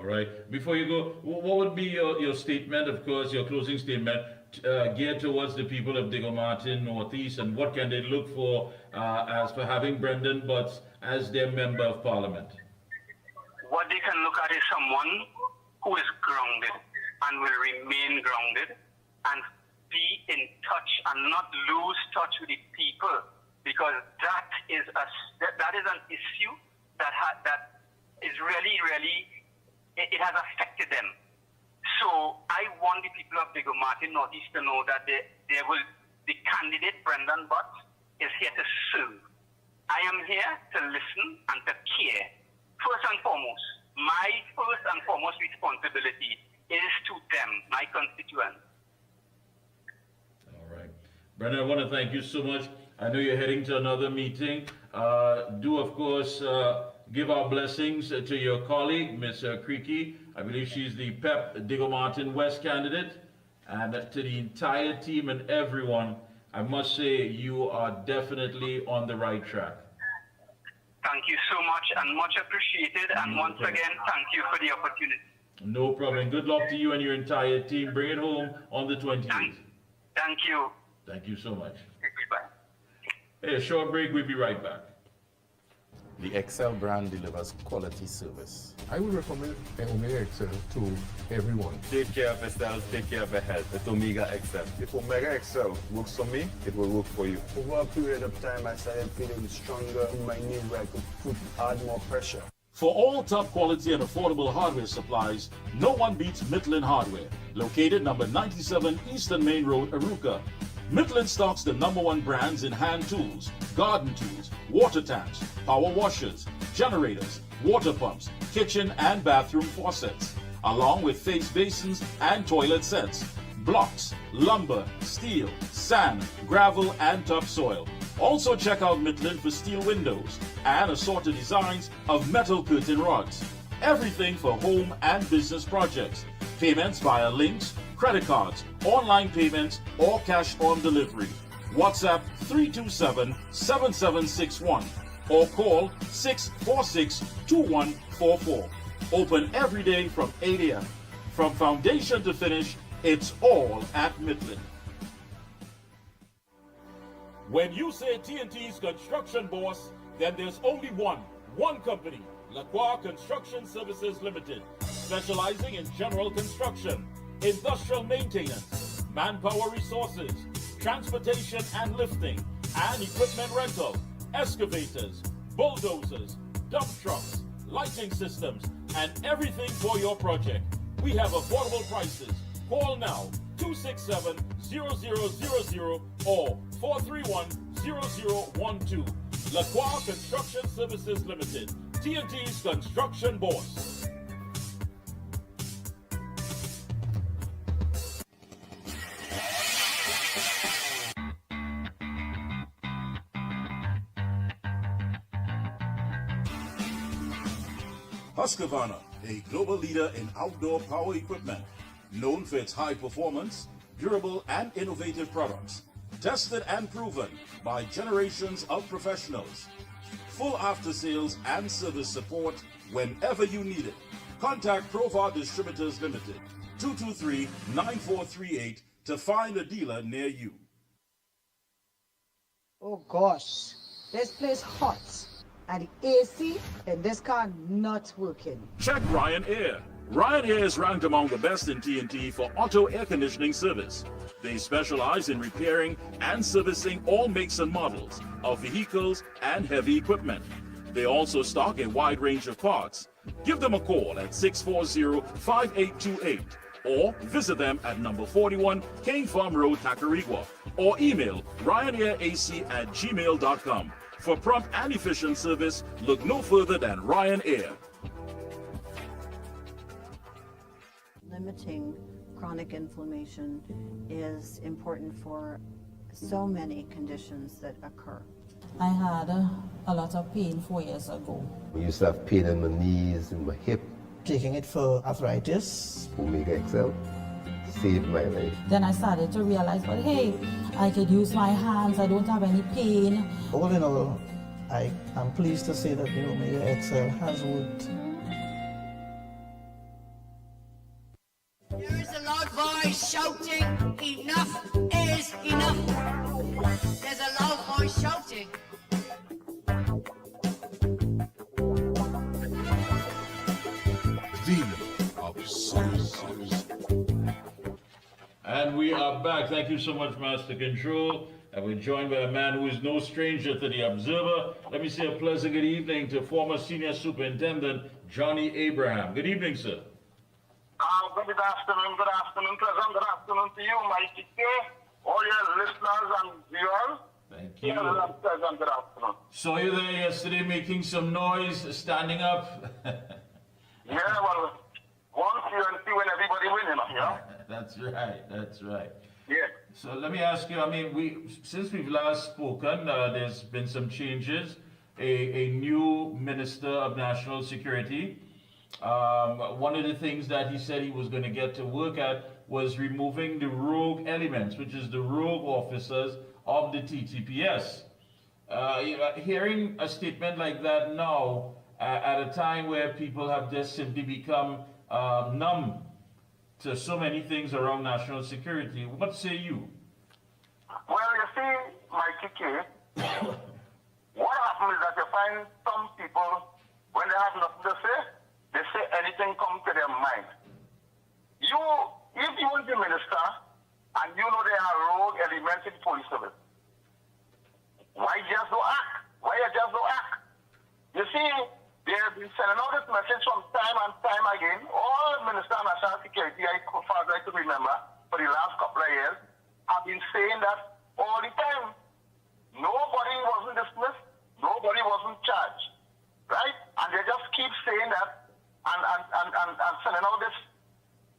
right. Before you go, what would be your statement, of course, your closing statement, geared towards the people of Diggle Martin Northeast, and what can they look for as for having Brendan Butts as their member of parliament? What they can look at is someone who is grounded and will remain grounded and be in touch and not lose touch with the people, because that is an issue that is really it has affected them. So I want the people of Diggle Martin Northeast to know that the candidate Brendan Butts is here to serve. I am here to listen and to care. First and foremost, my first and foremost responsibility is to them, my constituents. All right. Brendan, I want to thank you so much. I know you're heading to another meeting. Do, of course, give our blessings to your colleague, Ms. Mickie. I believe she's the PEP Diggle Martin West candidate. And to the entire team and everyone, I must say you are definitely on the right track. Thank you so much, and much appreciated. And once again, thank you for the opportunity. No problem. Good luck to you and your entire team. Bring it home on the 28th. Thank you. Thank you so much. Goodbye. Hey, a short break. We'll be right back. The Excel brand delivers quality service. I would recommend Omega Excel to everyone. Take care of yourself, take care of your health with Omega Excel. If Omega Excel works for me, it will work for you. Over a period of time, I started feeling stronger in my knee where I could add more pressure. For all top quality and affordable hardware supplies, no one beats Midland Hardware, located number 97 Eastern Main Road, Arouca. Midland stocks the #1 brands in hand tools, garden tools, water tanks, power washers, generators, water pumps, kitchen and bathroom faucets, along with face basins and toilet sets, blocks, lumber, steel, sand, gravel and topsoil. Also check out Midland for steel windows and assorted designs of metal curtain rods. Everything for home and business projects. Payments via links, credit cards, online payments, or cash on delivery. WhatsApp 327-7761 or call 646-2144. Open every day from 8 a.m. From foundation to finish, it's all at Midland. When you say TNT's construction boss, then there's only one company, Lacroix Construction Services Limited, specializing in general construction, industrial maintenance, manpower resources, transportation and lifting, and equipment rental, excavators, bulldozers, dump trucks, lighting systems, and everything for your project. We have affordable prices. Call now 267-0000 or 431-0012. Lacroix Construction Services Limited, TNT's construction boss. Husqvarna, a global leader in outdoor power equipment, known for its high performance, durable and innovative products, tested and proven by generations of professionals. Full after sales and service support whenever you need it. Contact Provar Distributors Limited, 223-9438 to find a dealer near you. Oh gosh, this place hot. And the AC in this car not working. Check Ryan Air. Ryan Air is ranked among the best in TNT for auto air conditioning service. They specialize in repairing and servicing all makes and models of vehicles and heavy equipment. They also stock a wide range of parts. Give them a call at 640-5828 or visit them at number 41 King Farm Road, Tacarigua, or email ryanairac@gmail.com. For prompt and efficient service, look no further than Ryan Air. Limiting chronic inflammation is important for so many conditions that occur. I had a lot of pain 4 years ago. I used to have pain in my knees and my hip. Taking it for arthritis. Omega XL saved my life. Then I started to realize, but hey, I could use my hands, I don't have any pain. All in all, I am pleased to say that the Omega XL has worked. voice shouting, enough is enough. There's a loud voice shouting. And we are back. Thank you so much, Master Control. And we're joined by a man who is no stranger to the Observer. Let me say a pleasant good evening to former Senior Superintendent Johnny Abraham. Good evening, sir. Good afternoon, President. Good afternoon to you, Mickie, all your listeners and viewers. Thank you. President, good afternoon. Saw you there yesterday making some noise, standing up. Yeah, well, once you and see when everybody wins, you know? That's right, that's right. Yeah. So let me ask you, I mean, since we've last spoken, there's been some changes. A new Minister of National Security. One of the things that he said he was going to get to work at was removing the rogue elements, which is the rogue officers of the TTPS. Hearing a statement like that now, at a time where people have just simply become numb to so many things around national security, what say you? Well, you see, Mickie, what happens is that you find some people, when they have nothing to say, they say anything comes to their mind. If you want the minister, and you know there are rogue elements in the police service, why just don't act? Why you just don't act? You see, they have been sending out this message from time and time again. All Minister of National Security, as far as I can remember, for the last couple of years, have been saying that all the time. Nobody wasn't dismissed, nobody wasn't charged, right? And they just keep saying that and sending out this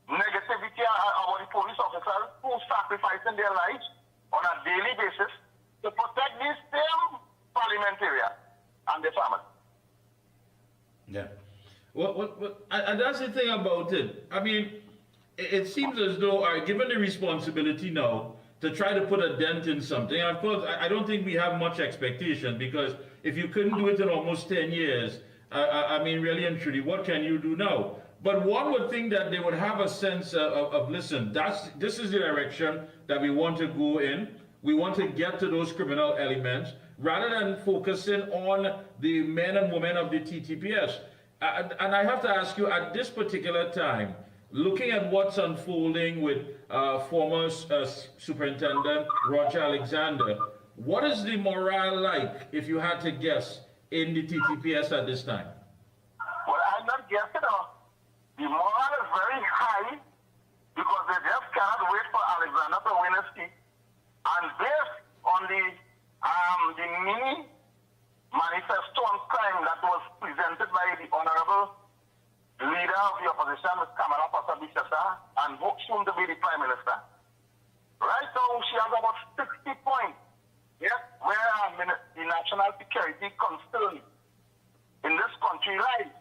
negativity about the police officers who are sacrificing their lives on a daily basis to protect these same parliamentarians and their families. Yeah. Well, and that's the thing about it. I mean, it seems as though given the responsibility now to try to put a dent in something, and of course, I don't think we have much expectation, because if you couldn't do it in almost 10 years, I mean, really and truly, what can you do now? But one would think that they would have a sense of listen, this is the direction that we want to go in. We want to get to those criminal elements, rather than focusing on the men and women of the TTPS. And I have to ask you, at this particular time, looking at what's unfolding with former Superintendent Roger Alexander, what is the morale like, if you had to guess, in the TTPS at this time? Well, I'm not guessing. The morale is very high because they just cannot wait for Alexander to win a seat. And based on the mini manifesto on crime that was presented by the Honorable Leader of the Opposition, Ms. Kamala Pasabi-Sessa, and soon to be the Prime Minister. Right now, she has about 60 points, yes, where the national security concern in this country lies.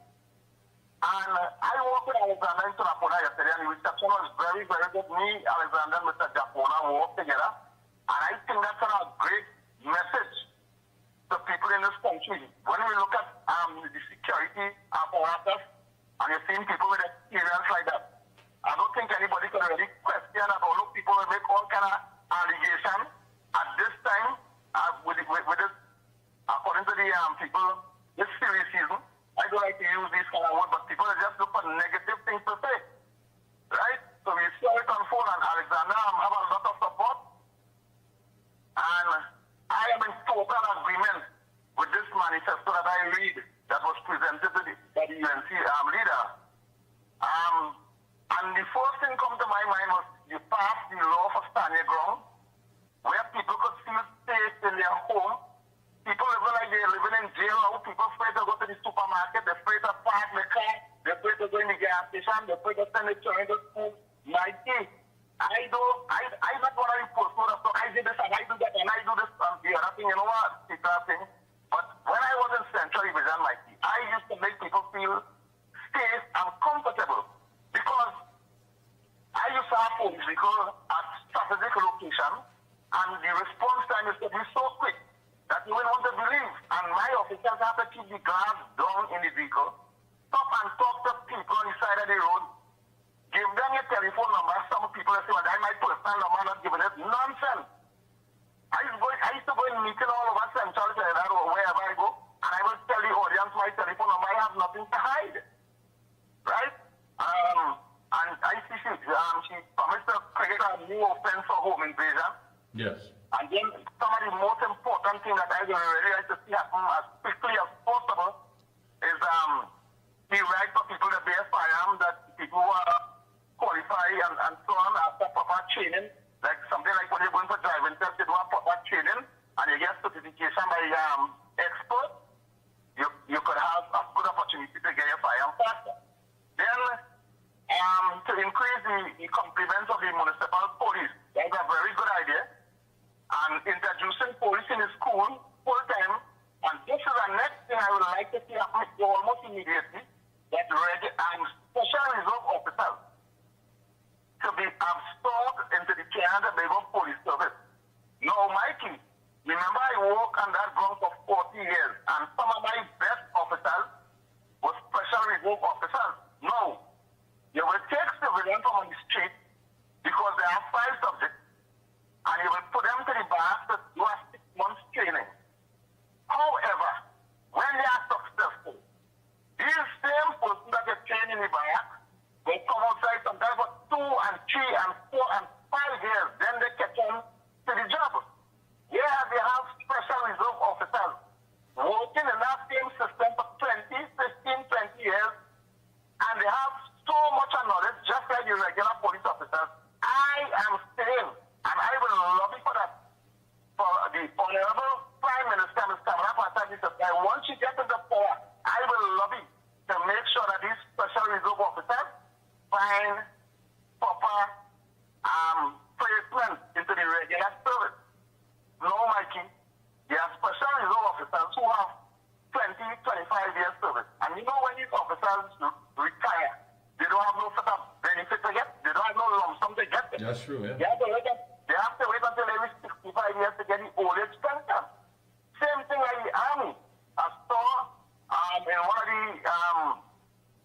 And I worked with Alexander in Tunapona yesterday, and the reception was very, very good. Me, Alexander, and Mr. Japona worked together. And I think that's a great message to people in this country. When we look at the security apparatus, and you're seeing people with experience like that, I don't think anybody can really question about look, people will make all kind of allegations at this time with this, according to the people, this silly season. I don't like to use these kind of words, but people just look for negative things to say, right? So we saw it unfold, and Alexander have a lot of support, and I am in total agreement with this manifesto that I read that was presented by the UNC leader. And the first thing come to my mind was you passed the law for standing ground, where people could feel safe in their home. People living like they're living in jail now. People afraid to go to the supermarket, they're afraid to park the car, they're afraid to go in the gas station, they're afraid to send the children to school. Mickie, I'm not one of the person that talk, I did this and I do that and I do this and the other thing, you know what, particular thing. But when I was in Central Division, Mickie, I used to make people feel safe and comfortable, because I used to have police vehicle at strategic location, and the response time used to be so quick that you wouldn't want to believe. And my officers have to keep the glass down in the vehicle, stop and talk to people on the side of the road, give them your telephone number. Some people that say, well, that's my personal number, I'm not giving it. Nonsense. I used to go in meeting all over Central Trinidad or wherever I go, and I will tell the audience my telephone number. I have nothing to hide. Right? And I see she promised to create a new offense for home invasion. Yes. And then some of the most important thing that I would really like to see happen as quickly as possible is the right for people to bear firearms, that people who are qualified and so on after proper training, like something like when you're going for driving test, you do a proper training and you get certification by experts, you could have a good opportunity to get your firearm faster. Then to increase the complements of the municipal police, that's a very good idea. And introducing police in the school full time. And this is the next thing I would like to see happen almost immediately, that special reserve officers to be absorbed into the Canada Bago Police Service. Now, Mikey, remember I worked on that ground for 40 years, and some of my best officers were special reserve officers. No, you will take civilians from on the street because they have 5 subjects, and you will put them to the bar to do a 6 months training. However, when they are successful, these same persons that get trained in the bar, they come outside sometimes for 2 and 3 and 4 and 5 years, then they catch on to the job. Yeah, they have special reserve officers working in that same system for 20, 15, 20 years, and they have so much knowledge, just like the regular police officers. I am saying, and I will lobby for that, for the Honorable Prime Minister, Mr. I want you to get into power. I will lobby to make sure that these special reserve officers find proper placement into the regular service. No, Mikey, there are special reserve officers who have 20, 25 years service. And you know when these officers retire, they don't have no sort of benefit to get. They don't have no lump sum to get. That's true, yeah. They have to wait until they reach 65 years to get the old age pension. Same thing like the army. I saw in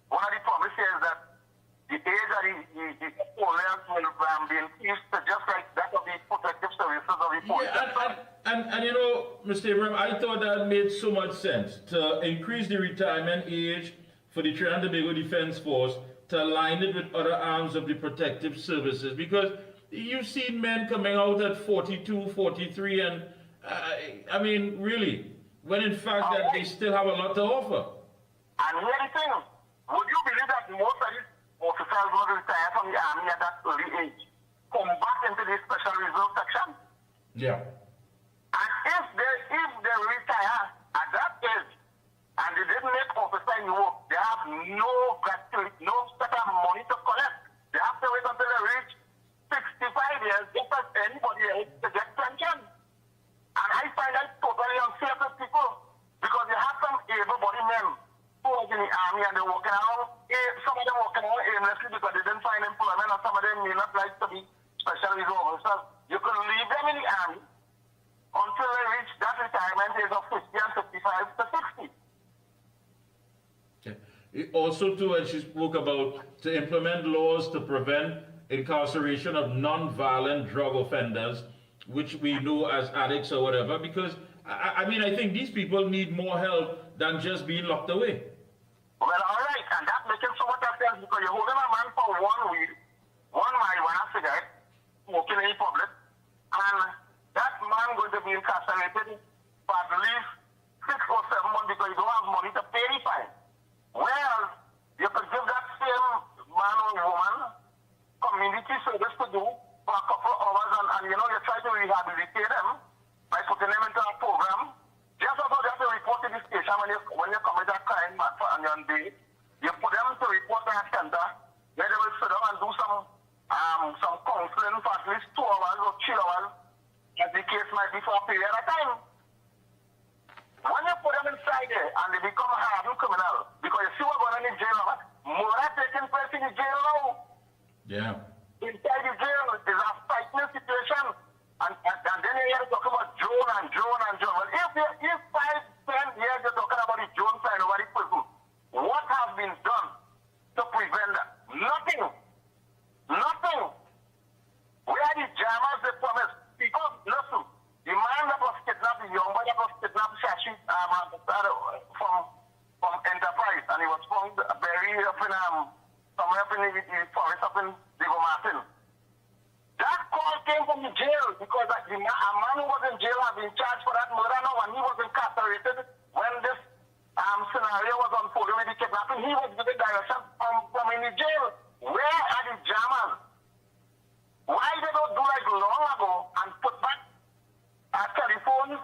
one of the promises that the age of the oldest will be increased to just like that of the protective services of the police. Yeah, and you know, Mr. Abraham, I thought that made so much sense to increase the retirement age for the Trinidad and Tobago Defense Force, to align it with other arms of the protective services, because you've seen men coming out at 42, 43, and I mean, really, when in fact that they still have a lot to offer. And here's the thing, would you believe that most of these officers who retire from the army at that early age come back into the special reserve section? Yeah. And if they retire at that age, and they didn't make officer in work, they have no gratuity, no set of money to collect. They have to wait until they reach 65 years, just as anybody else, to get pension. And I find that totally unfair to people, because you have some able-bodied men who are in the army and they're working around, some of them working around aimlessly because they didn't find employment, and some of them may not like to be special reserve officers. You could leave them in the army until they reach that retirement age of 50 and 55 to 60. Also, too, as she spoke about, to implement laws to prevent incarceration of non-violent drug offenders, which we know as addicts or whatever, because, I mean, I think these people need more help than just being locked away. Well, all right, and that makes so much sense, because you're holding a man for one weed, one marijuana cigarette, smoking in public, and that man going to be incarcerated for at least 6 or 7 months because you don't have money to pay the fine. Well, you could give that same man or woman community service to do for a couple of hours, and you know, you try to rehabilitate them by putting them into a program. Just also they have to report to the station when you commit a crime on your day. You put them to report to a center where they will sit down and do some counseling for at least 2 hours or 3 hours, as the case might be, for a period of time. When you put them inside there and they become hardened criminal, because you see what's going on in jail now, more are taking place in the jail now. Yeah. Inside the jail, there's a frightening situation. And then you hear talking about drone and drone and drone. Well, if 5, 10 years you're talking about the drone flying over the prison, what has been done to prevent that? Nothing. Nothing. up in the forest up in Diego Martin. That call came from the jail because a man who was in jail had been charged for that murder now, and he was incarcerated when this scenario was unfolding with the kidnapping. He was given direction from in the jail. Where are the jammers? Why they don't do like long ago and put back telephones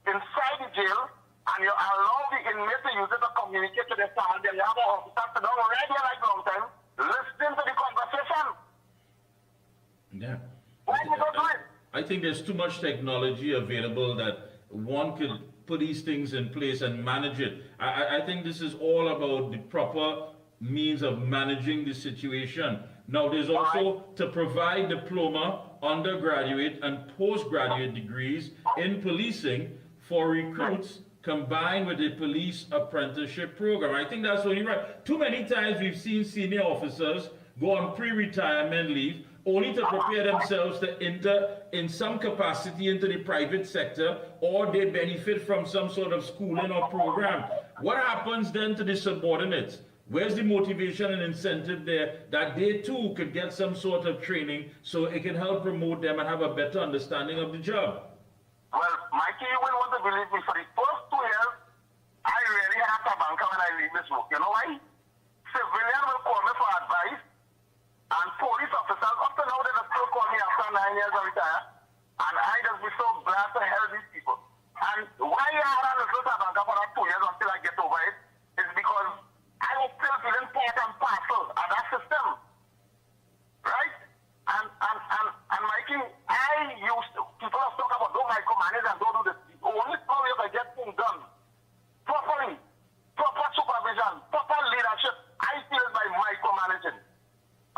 inside the jail and you allow the inmates to use it to communicate to their family? Then you have an officer sit down right here like long time, listening to the conversation. Yeah. Why they don't do it? I think there's too much technology available that one could put these things in place and manage it. I think this is all about the proper means of managing the situation. Now, there's also to provide diploma, undergraduate, and postgraduate degrees in policing for recruits combined with a police apprenticeship program. I think that's only right. Too many times we've seen senior officers go on pre-retirement leave only to prepare themselves to enter in some capacity into the private sector, or they benefit from some sort of schooling or program. What happens then to the subordinates? Where's the motivation and incentive there that they too could get some sort of training so it can help promote them and have a better understanding of the job? Well, Mikey, you will want to believe me. For the first 2 years, I really had a banker when I leave this work. You know why? Civilian will call me for advice, and police officers, up to now, they just still call me after 9 years of retire, and I just be so glad to help these people. And why I had a little banker for that 2 years until I get over it is because I was still feeling part and parcel of that system. Right? And Mikey, I used to, people have talked about don't micromanage and don't do this. The only way you can get things done properly, proper supervision, proper leadership, I feel is by micromanaging.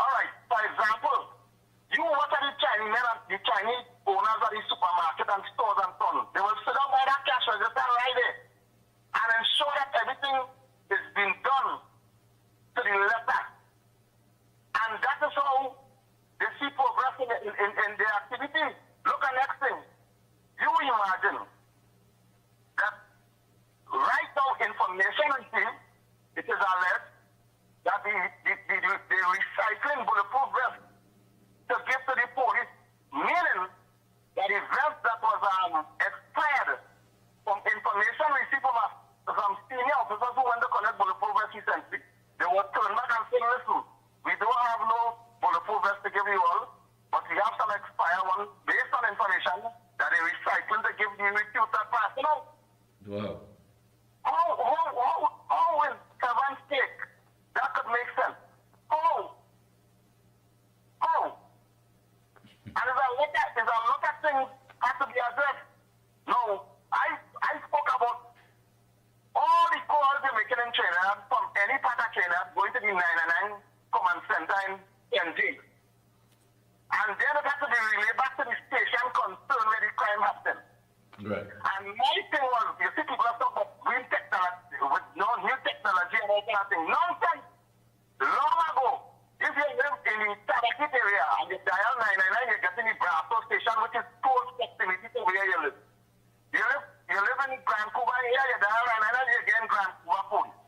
Alright, for example, you watch at the Chinese men and the Chinese owners of the supermarket and stores and so on. They will sit down by that cash register right there and ensure that everything is being done to the letter. And that is how they see progress in their activity. Look at next thing. You imagine that right now information received, it is alleged that the recycling bulletproof vest to give to the police, meaning that the vest that was expired from information received from senior officers who went to collect bulletproof vests recently, they were turned back and said, listen, we don't have no bulletproof vest to give you all, but we have some expired one based on information that they recycling to give the reputed personnel. Wow. How is seven stake? That could make sense. How? And there's a lot of things have to be addressed. No, I spoke about all the calls they're making in China, from any part of China, going to the 999 command center in NG. And then it has to be relayed back to the station concerned where the crime happened. Right. And my thing was, you see people have talked about green technology, with no new technology and all kind of thing. Nonsense! Long ago, if you live in the Tabakit area and you dial 999, you get in the Brasso station, which is close proximity to where you live. You live in Grand Cuba here, you dial 999, you get in Grand Cuba police.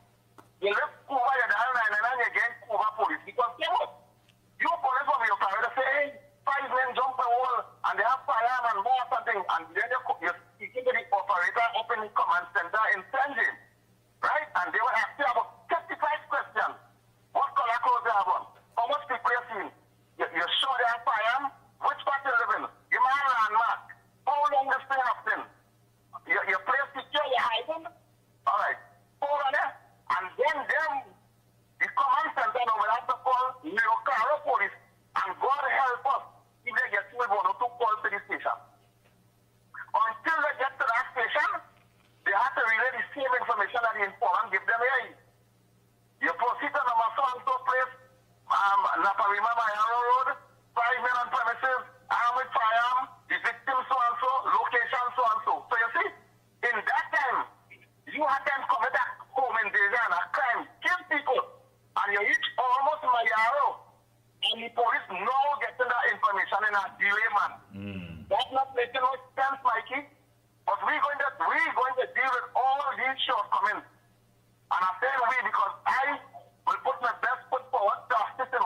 You live Cuba, you dial 999, you get in Cuba police. Because guess what? You police from your car, they say, hey, 5 men jump a wall, and they have firearm and more something, and then you're speaking to the operator up in the command center in Sanjay, right? And they will ask you about 55 questions. What color clothes they have on? How much people you seen? You're sure they have firearm? Which part you live in? Give me a landmark. How long this thing happening? Your place secure, you're hiding? Alright. Hold on there. And then the command center now will have to call New York police, and God help us if they get to one or two calls to the station. Until they get to that station, they have to relay the same information that the informant give them here. You proceed to number so-and-so place, Naparima Mayaro Road, 5 men on premises, armed with firearm, the victim so-and-so, location so-and-so. So you see, in that time, you have them commit a home invasion, a crime, kill people, and you reach almost Mayaro, and the police now getting that information in a delay, man. That's not making no sense, Mikey. But we're going to deal with all these shortcomings. And I say we because I will put my best foot forward, justice in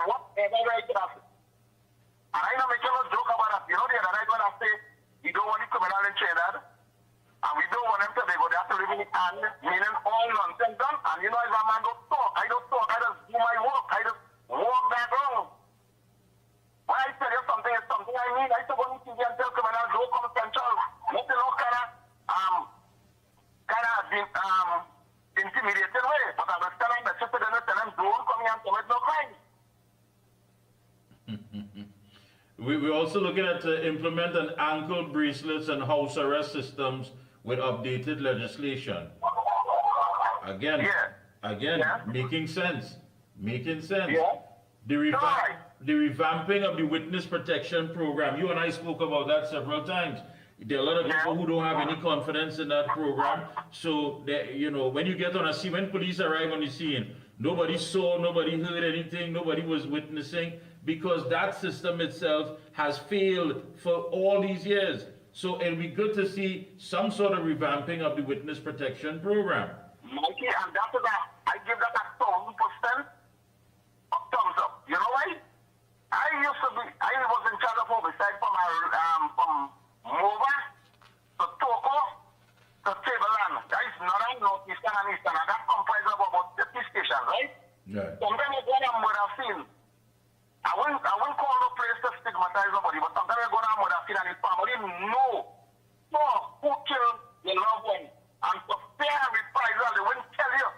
and meaning all nonsense done. And you know, if a man don't talk, I just do my work, I just walk back wrong. When I tell you something is something I mean, I used to go to TV and tell criminal, don't come central. Nothing no intimidating way. But I was telling them, tell them, don't come here and commit no crime. We're also looking at implement an ankle bracelets and house arrest systems with updated legislation. Again, making sense. Yeah. The revamping of the witness protection program. You and I spoke about that several times. There are a lot of people who don't have any confidence in that program. So, you know, when you get on a scene, when police arrive on the scene, nobody saw, nobody heard anything, nobody was witnessing, because that system itself has failed for all these years. So it'll be good to see some sort of revamping of the witness protection program. Mikey, and that is I give that a 1,000% thumbs up. You know why? I was in charge of oversight from Mova to Toko to Tableland. That is northern, northeastern, and eastern, and that comprises of about 50 stations, right? Right. Sometimes I go to a murder scene. I won't call no place to stigmatize nobody, but sometimes I go to a murder scene and his family know who killed the loved one. And for fear and reprisal, they wouldn't tell you.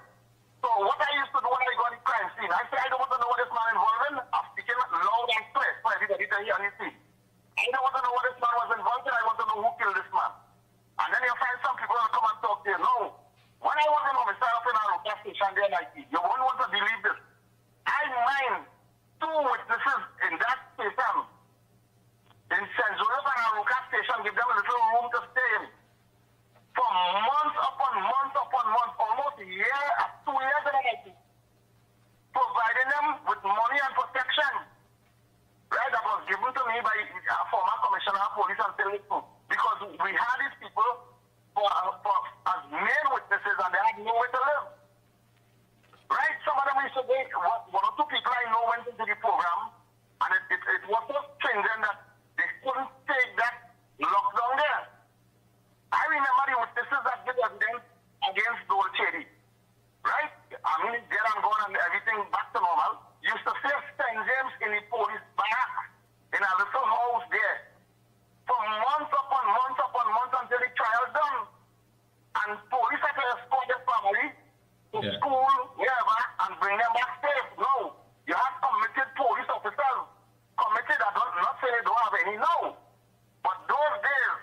So what I used to do when I go to the crime scene, I say I don't want to know what this man involved in. I'm speaking loud and clear for everybody to hear and see. I don't want to know what this man was involved in. I want to know who killed this man. And then you find some people who come and talk to you. No. When I was in homicide up in our gas station there, Nike, you won't want to believe this. I mind 2 witnesses in that station. In St. Joseph and Aruka station, give them a little room to stay in. For months upon months, almost a year, 2 years in Nike. Providing them with money and protection. Right, that was given to me by a former commissioner of police and Telephone. Because we had these people as main witnesses and they had nowhere to live. Right, some of them used to be, 1 or 2 people I know went into the program and it was so stringent that they couldn't take that lockdown there. I remember the witnesses that did evidence against Dole Cherry. Right? I mean, dead and gone and everything back to normal. Used to save St. James in the police barrack in a little house there for months upon months until the trial done. And police had to escort their family to school, wherever, and bring them back safe. No. You have committed police officers. Committed, I don't not say they don't have any, no. But those days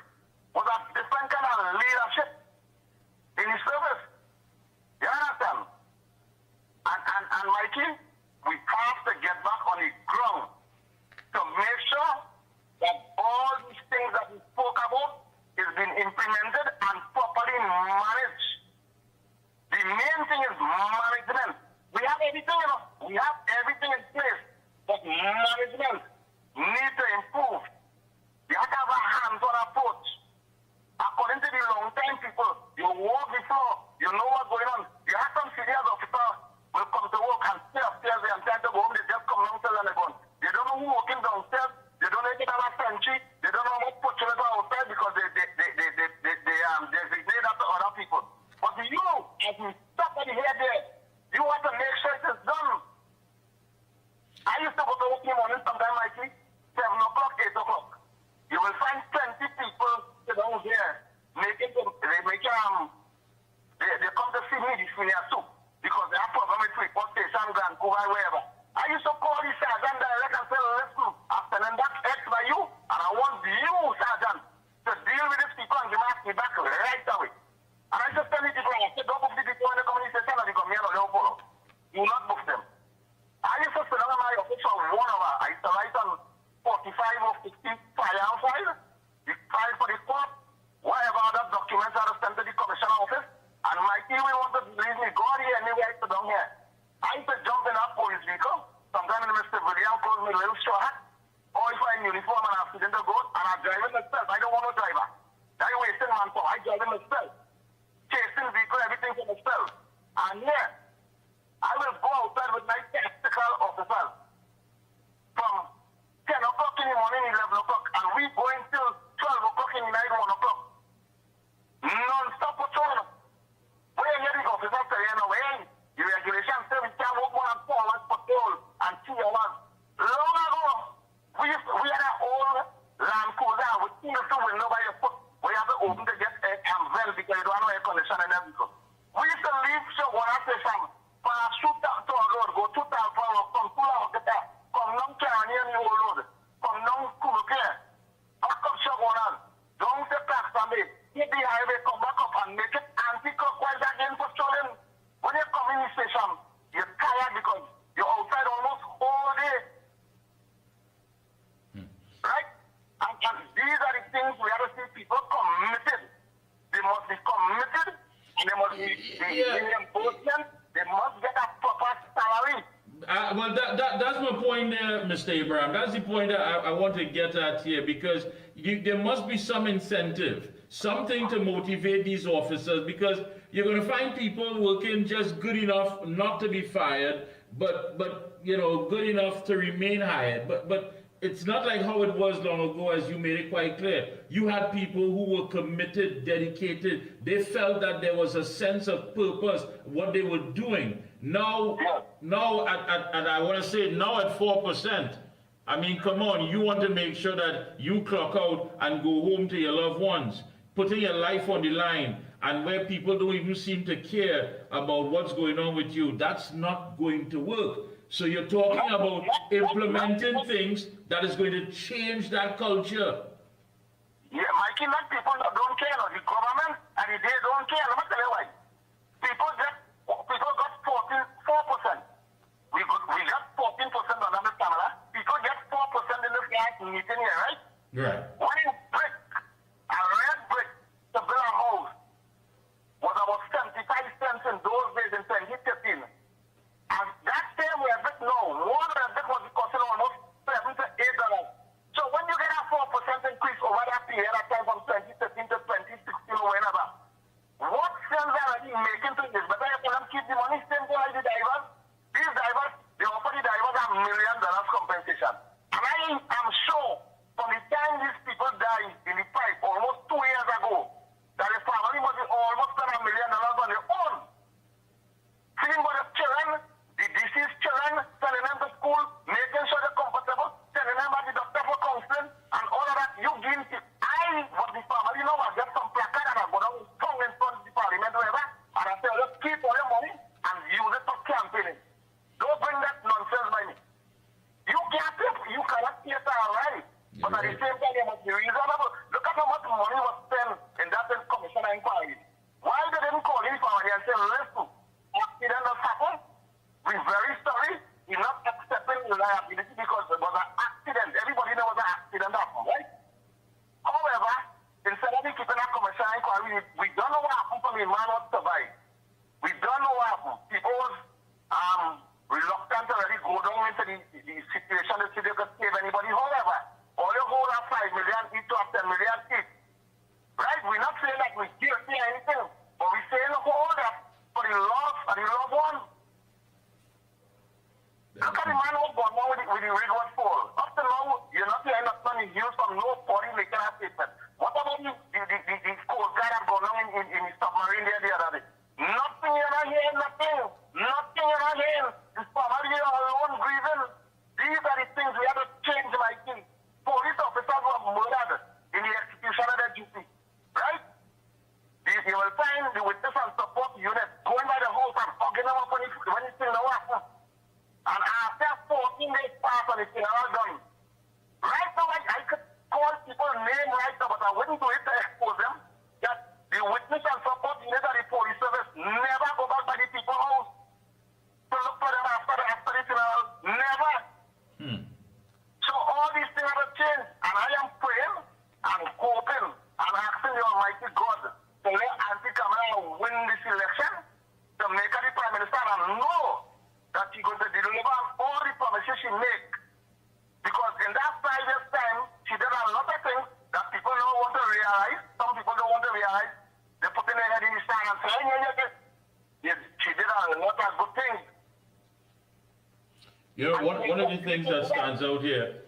was a different kind of leadership in the service. You understand? And Mikey, we have to get back on the ground to make sure that all these things that we spoke about is being implemented and properly managed. The main thing is management. We have everything, you know. We have everything in place, but management needs to improve. You have to have a hands-on approach. According to the long-time people, you walk the floor, you know what's going on. You have some serious officers will come to work and stay upstairs and try to go home, they just come downstairs and they're gone. They don't know who working downstairs, they don't know if they have a sentry, they don't know how much fortunate outside because they designate that to other people. But you, as you stop at the head there, you want to make sure it is done. I used to go to work in the morning sometime, Mikey, 7 o'clock, 8 o'clock. You will find 20 people down here they come to see me this senior too because they have problem with report station, Vancouver, wherever. I used to call the sergeant direct and say, listen, I'm sending back X by you, and I want you, sergeant, to deal with these people and give me back right away. And I just tell the people, I said, don't book the people when they come in the station and they come here and they'll follow. Do not book them. I used to sit down in my office for 1 hour. I used to write on 45 or 50 file, the file for the court, whatever other documents are sent to the commissioner office, and Mikey will want to leave me, go here, anywhere I sit down here. I used to jump in a police vehicle, sometimes in Mr. William calls me a little short hat, or if I'm in uniform and I'm sitting to go, and I'm driving myself. I don't want no driver. I'm wasting manpower. I driving myself. Chasing vehicle, everything for myself. And here, I will go outside with my tactical officers from 10 o'clock in the morning, 11 o'clock, and we going till 12 o'clock in the night, 1 o'clock. Non-stop patrol. things we have to see people committed. They must be committed, and they must be reimbursement. They must get a proper salary. Well, that's my point there, Mr. Abraham. That's the point that I want to get at here, because there must be some incentive, something to motivate these officers, because you're going to find people working just good enough not to be fired, but you know, good enough to remain hired. But it's not like how it was long ago, as you made it quite clear. You had people who were committed, dedicated. They felt that there was a sense of purpose, what they were doing. Now, and I want to say now at 4%, I mean, come on, you want to make sure that you clock out and go home to your loved ones, putting your life on the line, and where people don't even seem to care about what's going on with you. That's not going to work. So you're talking about implementing things that is going to change that culture. Yeah, Mikey, not people that don't care, no. The government and the day don't care. Let me tell you why. People got 4%. We got 14% on the camera. People get 4% in this guy's meeting here, right? Right. One brick, a red brick to build a house was about 75 cents in those days in 2015. And that same red brick now, one red brick was costing almost $7 to $8. So when you get a 4% increase over that period of time from 2013 to 2016 or whenever, what sense are you making to this? But I tell them keep the money, same thing like the divers. These divers, they offer the divers $1 million compensation. And I am sure from the time these people died in the pipe almost 2 years ago, that the family must almost spend $1 million on their own. Seeing for the children, the deceased children, sending them to school, making sure they're comfortable, sending them to the doctor for counseling, and all of that. You give it. What the family know, I get some placard and I go down tongue in front of the parliament, whatever, and I say, let's keep all your money and use it for campaigning. Don't bring that nonsense by me. You can't pay, you cannot pay it all right. But at the same time, they must be reasonable. Look at how much money was spent in that commission inquiry. Why they didn't call in family and say, listen, accident has happened. We're very sorry. We're not accepting liability because it was an accident. Everybody knows an accident happened, right? However, instead of keeping a commission inquiry, we don't know what happened for the man was survived. We don't know what happened. People was reluctant to really go down into the situation to see they could save anybody. However, all you hold up 5 million each to 10 million each. Right? We're not saying that we're guilty or anything, but we're saying hold up for the loss and the loved ones. Look at the man who was born with the rig was full. Up to now, you're not hearing nothing in news from nobody making a statement. What about the Coast Guard that gone on in the submarine there the other day? Nothing, you're not hearing nothing. Nothing, you're not hearing. The family are alone grieving. These are the things we have to change, my thing. Police officers were murdered in the execution of their duty. Right? You will find the witness and support unit going by the house and hugging them up when it's still no happen. And after 14 days pass and it's all done. Right now, I could call people name right now, but I wouldn't do it to expose them. That the witness and support unit of the police service never go back by the people's house to look for them after the funeral. Never. So all these things have changed. And I am praying and hoping and asking the Almighty God to let Auntie Kamala win this election, to make her the Prime Minister and know that she's going to deliver all the promises she make. Because in that 5 years' time, she did a lot of things that people don't want to realize. Some people don't want to realize. They're putting their head in the sand and saying, she did a lot of good things. You know, one of the things that stands out here,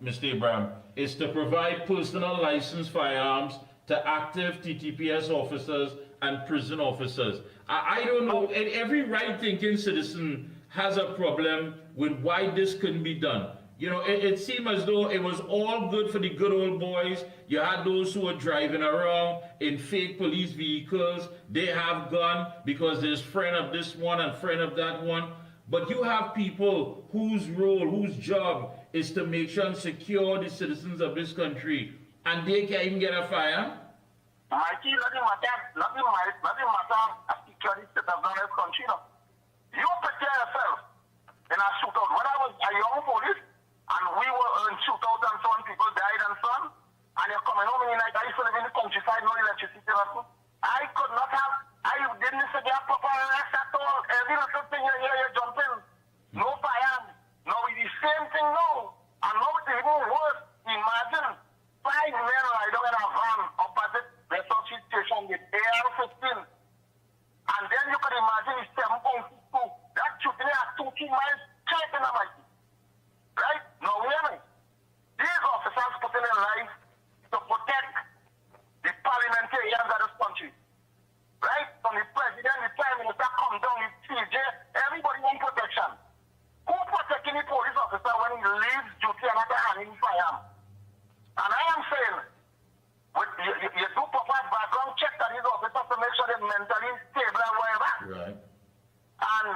Mr. Abraham, is to provide personal licensed firearms to active TTPS officers and prison officers. I don't know, every right-thinking citizen has a problem with why this couldn't be done. You know, it seemed as though it was all good for the good old boys. You had those who were driving around in fake police vehicles. They have gun because there's friend of this one and friend of that one. But you have people whose role, whose job is to make sure and secure the citizens of this country, and they can't even get a fire. Mikey, nothing matter a security state of this country. No. You prepare yourself in a shootout. When I was a young police, and we were in shootout and so on, people died and so on, and you provide no electricity. I could not have, I didn't say get proper rest at all. Every little thing you hear, you jump in. No fire. Now it's the same thing now. And now it's even worse. Imagine 5 men riding in a van opposite the Sochi station with AR-15. And then you can imagine it's 7.62. That shooting at 2 miles straight in the Mickie. Right? Now, hear me. These officers put in their life to protect the parliamentarians of this country. Right? From the president, the prime minister, come down, the CJ, everybody wants protection. Who protecting the police officer when he leaves duty and not handing firearm? And I am saying, you do proper background check on these officers to make sure they're mentally stable and whatever. Right. And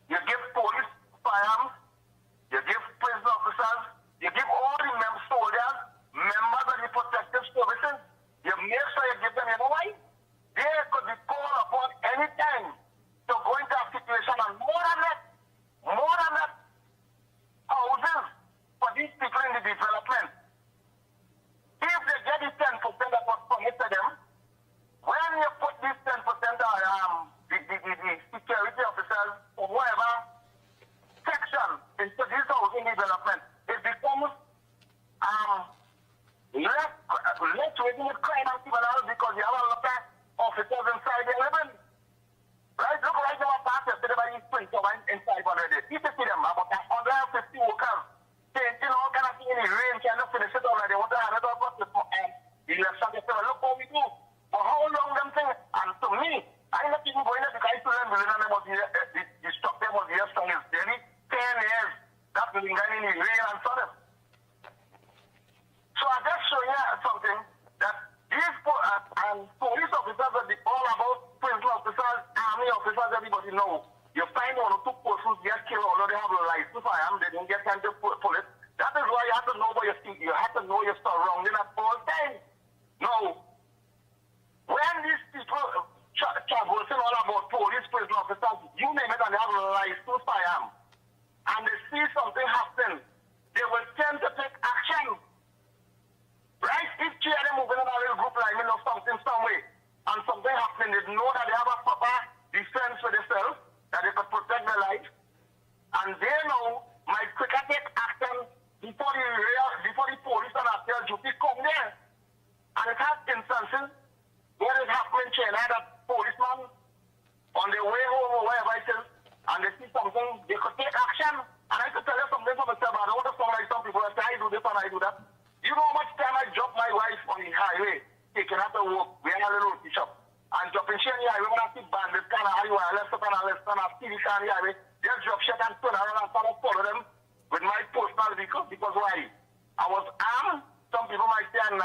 you give police firearms, you give prison officers, you give all the soldiers, members of the protective services, you make sure you give them, you know why? They could be called upon any time to go into a situation, and more than that, houses for these people in the development. If they get the 10% that was promised to them, when you put this 10% on the security officers or whatever section into this housing development, it becomes less regular crime and criminals because you have a lot of officers inside the living. Right? Look right now, past yesterday by these Prince inside already. You can see them, about 150 workers painting all kind of thing in the rain, kind of finish it already. They want to hand it over to the election. They say, well, look what we do. For how long them thing? And to me, I'm not even going to the guys to them building and the structure was here strong as daily 10 years. That building guy in the rain and so on. So I just show you something that these police officers are all about prison officers, army officers, everybody know. You find 1 or 2 persons get killed, although they have a license for them, they didn't get time to pull it. That is why you have to know what you think. You have to know your surrounding at all times. No. When these people traversing all about police, prison officers, you name it, and they have a license for them, and they see something happen, they will tend to take action. Right? If two of them moving in a little group like me or something some way, and something happening, they know that they have a proper defense for themselves, that they can protect their life, and they know my quicker take action before the police and after duty come there. And it has instances where it happened in China that policemen on their way home or wherever it is, and they see something, they could take action. And I could tell you something for myself, I don't want to sound like some people that say I do this and I do that. You know how much time I drop my wife on the highway, taking her to work, we had a little roti shop, and dropping she on the highway when I see bandits kind of highway, left up and left and I see this on the highway, they'll drop shit and turn around and start to follow them with my personal vehicle, because why? I was armed. Some people might say I'm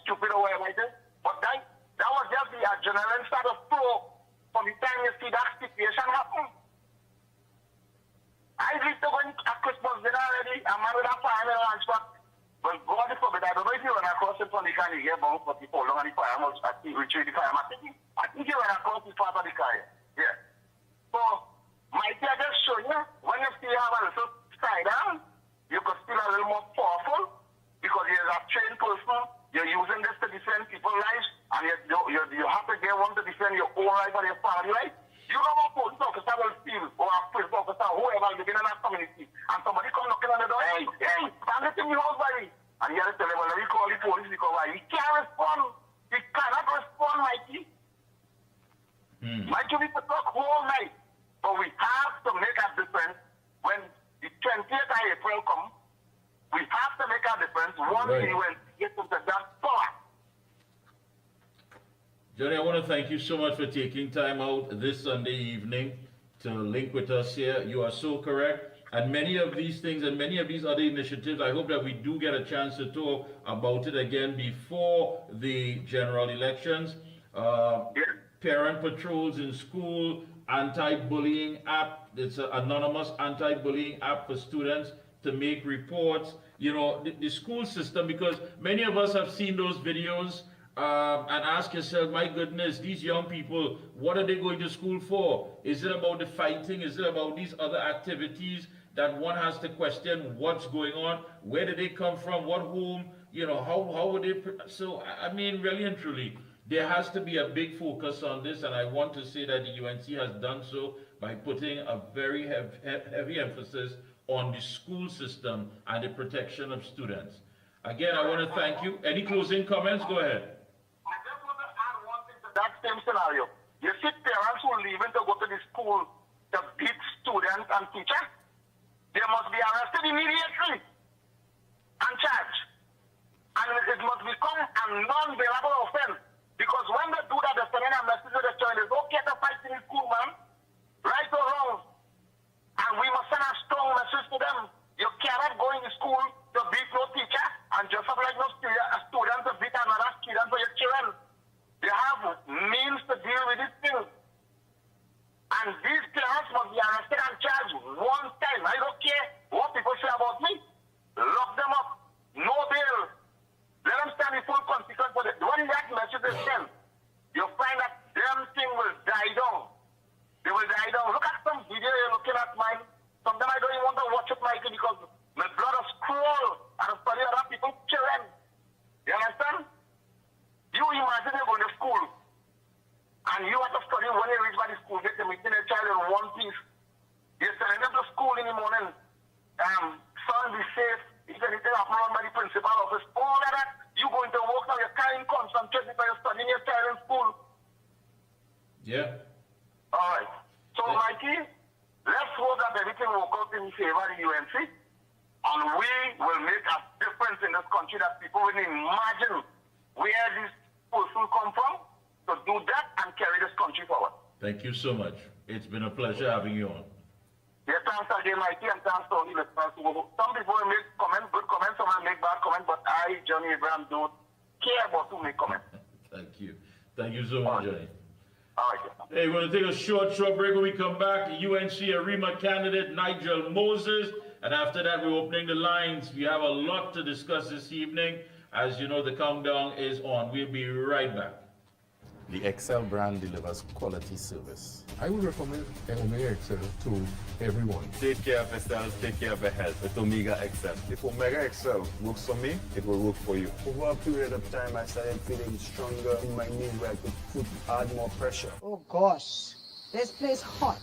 stupid or whatever it is, but that was just the adrenaline start to flow from the time you see that situation happen. I reached to go a Christmas dinner already, I'm married a fireman lunch, but God forbid, I don't know if you run across it from the car, you get bounced for people long and the fireman retrieve the fireman. I think you run across the part of the car. Yeah. So, my dear, just show you, when you see you have a little side down, you could feel a little more powerful because you're a trained person, you're using this to defend people's lives, and you have to get one to defend your own life and your family life. You know what police officer will feel, or a police officer, whoever living in that community, and somebody come knocking on the door, hey, stand it in your house, buddy. And you have to tell him, well, let me call the police because why? He can't respond. He cannot respond, Mikey. Mikey, we could talk all night, but we have to make a difference when the 20th of April comes. We have to make a difference once we will get into that power. Johnny, I want to thank you so much for taking time out this Sunday evening to link with us here. You are so correct. And many of these things and many of these other initiatives, I hope that we do get a chance to talk about it again before the general elections. Parent patrols in school, anti-bullying app. It's an anonymous anti-bullying app for students to make reports. You know, the school system, because many of us have seen those videos and ask yourself, my goodness, these young people, what are they going to school for? Is it about the fighting? Is it about these other activities that one has to question what's going on? Where did they come from? What home? you know, how would they, so, I mean, really and truly, there has to be a big focus on this, and I want to say that the UNC has done so by putting a very heavy emphasis on the school system and the protection of students. Again, I want to thank you. Any closing comments? Go ahead. I just want to add one thing to that same scenario. You see parents who are leaving to go to the school to beat students and teachers, they must be arrested immediately and charged. And it must become a non-bailable offense. Because when they do that, they're sending a message to the children, it's okay to fight in the school, man. Right or wrong. And we must send a strong message to them. You cannot go in the school to beat no teacher and just have like no student to beat another student for your children. They have means to deal with this thing. And these parents must be arrested and charged one time. I don't care what people say about me. Lock them up. No bail. Let them stand the full consequence for it. When that message is sent, you'll find that them thing will die down. They will die down. Look at some video you're looking at mine. Sometimes I don't even want to watch it, Mikey, because my blood is crawl and I study other people's children. You understand? You imagine you go to school and you have to study when you reach by the school, get to meeting a child in one piece. You're sending them to school in the morning. Son, be safe. If anything happens around by the principal office, all of that, you going to work now, you can't concentrate because you're studying your child in school. Yeah. All right. So, Mikey, let's hope that everything will work out in favor of the UNC, and we will make a difference in this country that people will imagine where this person come from to do that and carry this country forward. Thank you so much. It's been a pleasure having you on. Yes, thanks again, Mikey, and thanks to all the listeners. Some people will make comments, good comments, some will make bad comments, but I, Johnny Abraham, don't care about who make comments. Thank you. Thank you so much, Johnny. All right. Hey, we're going to take a short break. When we come back, the UNC ARIMA candidate, Nigel Moses. And after that, we're opening the lines. We have a lot to discuss this evening. As you know, the countdown is on. We'll be right back. The Excel brand delivers quality service. I would recommend Omega Excel to everyone. Take care of yourself, take care of your health with Omega XL. If Omega XL works for me, it will work for you. Over a period of time, I started feeling stronger in my knee where I could add more pressure. Oh gosh, this place hot.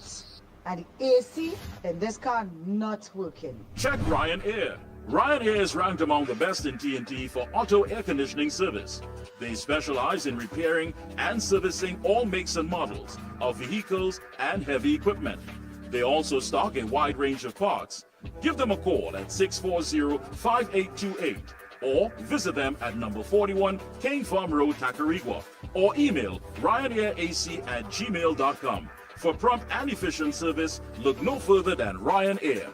And the AC in this car not working. Check Ryan Air. Ryan Air is ranked among the best in TNT for auto air conditioning service. They specialize in repairing and servicing all makes and models of vehicles and heavy equipment. They also stock a wide range of parts. Give them a call at 640-5828 or visit them at number 41 Cane Farm Road, Tacarigua, or email ryanairac@gmail.com. For prompt and efficient service, look no further than Ryan Air.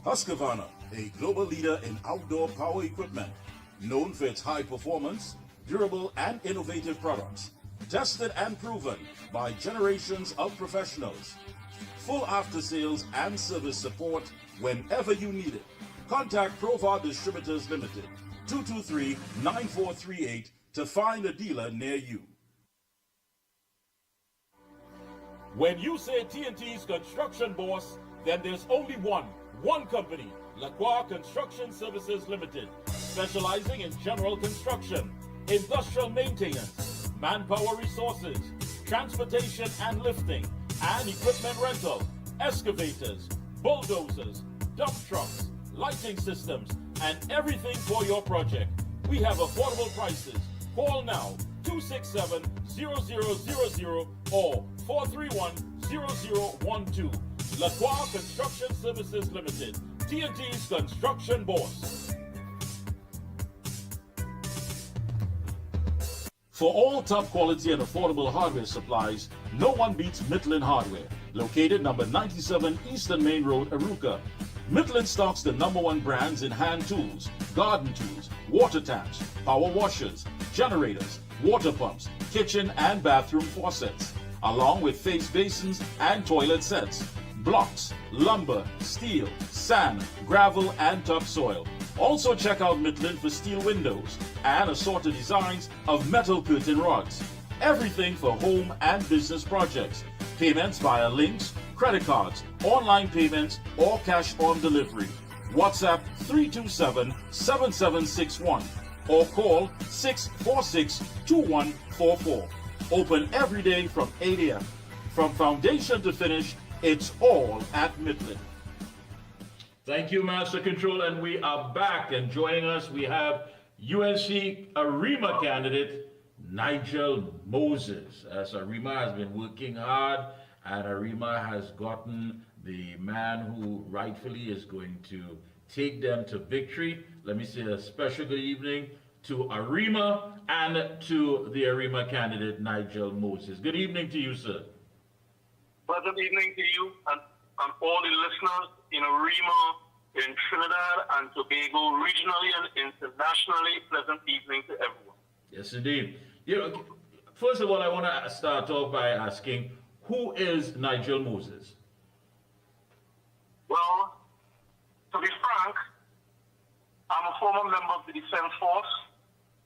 Husqvarna, a global leader in outdoor power equipment, known for its high performance, durable and innovative products, tested and proven by generations of professionals. Full after-sales and service support whenever you need it. Contact Provar Distributors Limited, 223-9438 to find a dealer near you. When you say TNT's construction boss, then there's only one company, Lacroix Construction Services Limited, specializing in general construction, industrial maintenance, manpower resources, transportation and lifting, and equipment rental, excavators, bulldozers, dump trucks, lighting systems, and everything for your project. We have affordable prices. Call now, 267-0000 or 431-0012. Lacroix Construction Services Limited, TNT's construction boss. For all top quality and affordable hardware supplies, no one beats Midland Hardware, located number 97 Eastern Main Road, Aruca. Midland stocks the #1 brands in hand tools, garden tools, water taps, power washers, generators, water pumps, kitchen and bathroom faucets, along with face basins and toilet sets, blocks, lumber, steel, sand, gravel and topsoil. Also check out Midland for steel windows and assorted designs of metal curtain rods. Everything for home and business projects. Payments via links, credit cards, online payments, or cash on delivery. WhatsApp 327-7761 or call 646-2144. Open every day from 8 a.m. From foundation to finish, it's all at Midland. Thank you, Master Control, and we are back. And joining us, we have UNC Arima candidate Nigel Moses. As Arima has been working hard, and Arima has gotten the man who rightfully is going to take them to victory. Let me say a special good evening to Arima and to the Arima candidate Nigel Moses. Good evening to you, sir. Pleasant evening to you and all the listeners in Arima, in Trinidad and Tobago, regionally and internationally. Pleasant evening to everyone. Yes, indeed. You know, first of all, I want to start off by asking, who is Nigel Moses? Well, to be frank, I'm a former member of the Defense Force,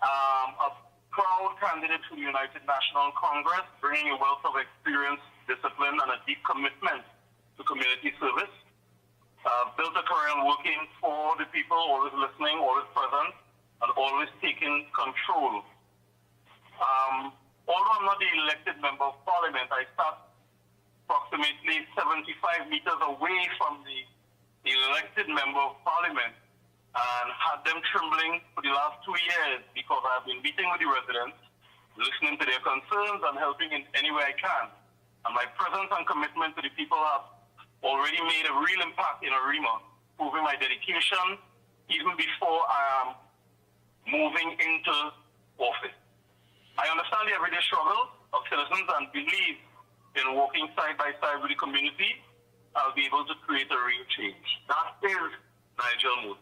a proud candidate to the United National Congress, bringing a wealth of experience, discipline, and a deep commitment to community service. Built a career working for the people, always listening, always present, and always taking control. Although I'm not the elected member of parliament, I sat approximately 75 meters away from the elected member of parliament and had them trembling for the last 2 years because I've been meeting with the residents, listening to their concerns and helping in any way I can. And my presence and commitment to the people have already made a real impact in Arima, proving my dedication even before I am moving into office. I understand the everyday struggle of citizens and believe in working side by side with the community, I'll be able to create a real change. That is Nigel Moses,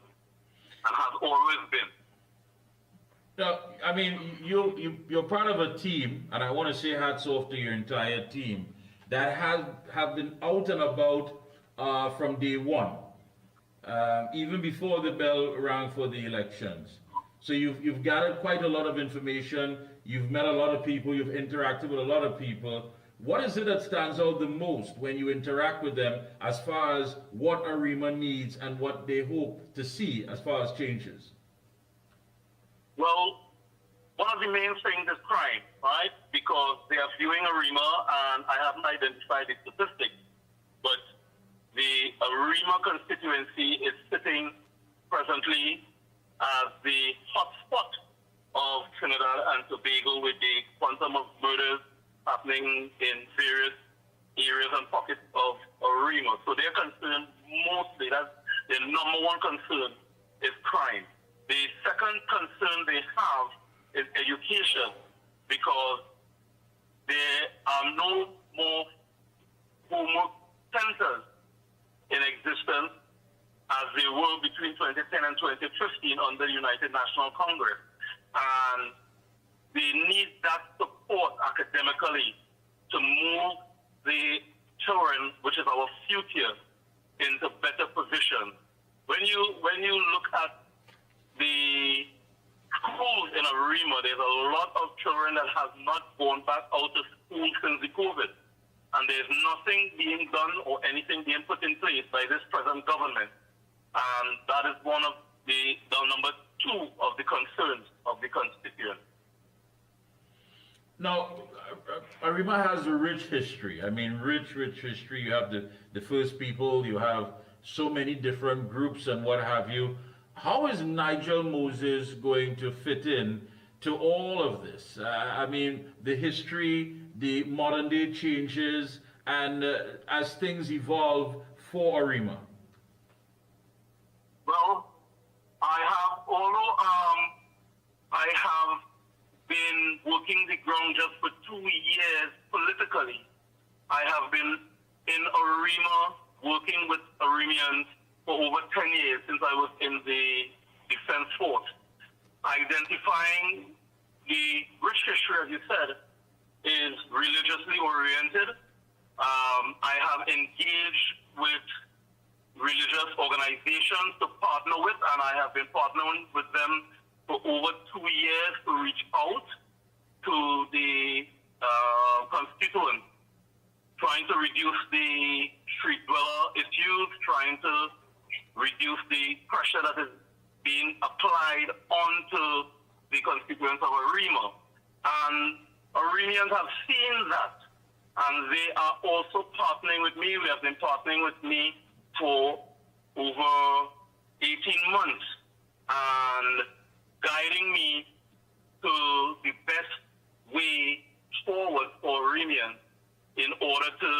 and has always been. Now, I mean, you're part of a team, and I want to say hats off to your entire team, that have been out and about from day one, even before the bell rang for the elections. So you've gathered quite a lot of information, you've met a lot of people, you've interacted with a lot of people. What is it that stands out the most when you interact with them as far as what Arima needs and what they hope to see as far as changes? Well, one of the main things is crime, right? Because they are viewing Arima, and I haven't identified the statistics, but the Arima constituency is sitting presently as the hotspot of Trinidad and Tobago, with the quantum of murders happening in various areas and pockets of Arima. So they're concerned mostly, that's their number one concern, is crime. The second concern they have is education, because there are no more homework centers in existence as they were between 2010 and 2015 under the United National Congress. And they need that support academically to move the children, which is our future, into better position. When you look at the schools in Arima, there's a lot of children that have not gone back out of school since the COVID. And there's nothing being done or anything being put in place by this present government. And that is one of the number two of the concerns of the constituents. Now, Arima has a rich history. I mean, rich history. You have the first people, you have so many different groups and what have you. How is Nigel Moses going to fit in to all of this? I mean, the history, the modern day changes, and as things evolve for Arima. Well, although I have been working the ground just for 2 years politically, I have been in Arima working with Arimians for over 10 years since I was in the Defense Force. Identifying the rich history, as you said, is religiously oriented. I have engaged with religious organizations to partner with, and I have been partnering with them for over 2 years to reach out to the constituents, trying to reduce the street dweller issues, trying to reduce the pressure that is being applied onto the constituents of Arima. And Arimians have seen that, and they are also partnering with me. They have been partnering with me for over 18 months and guiding me to the best way forward for Arimians in order to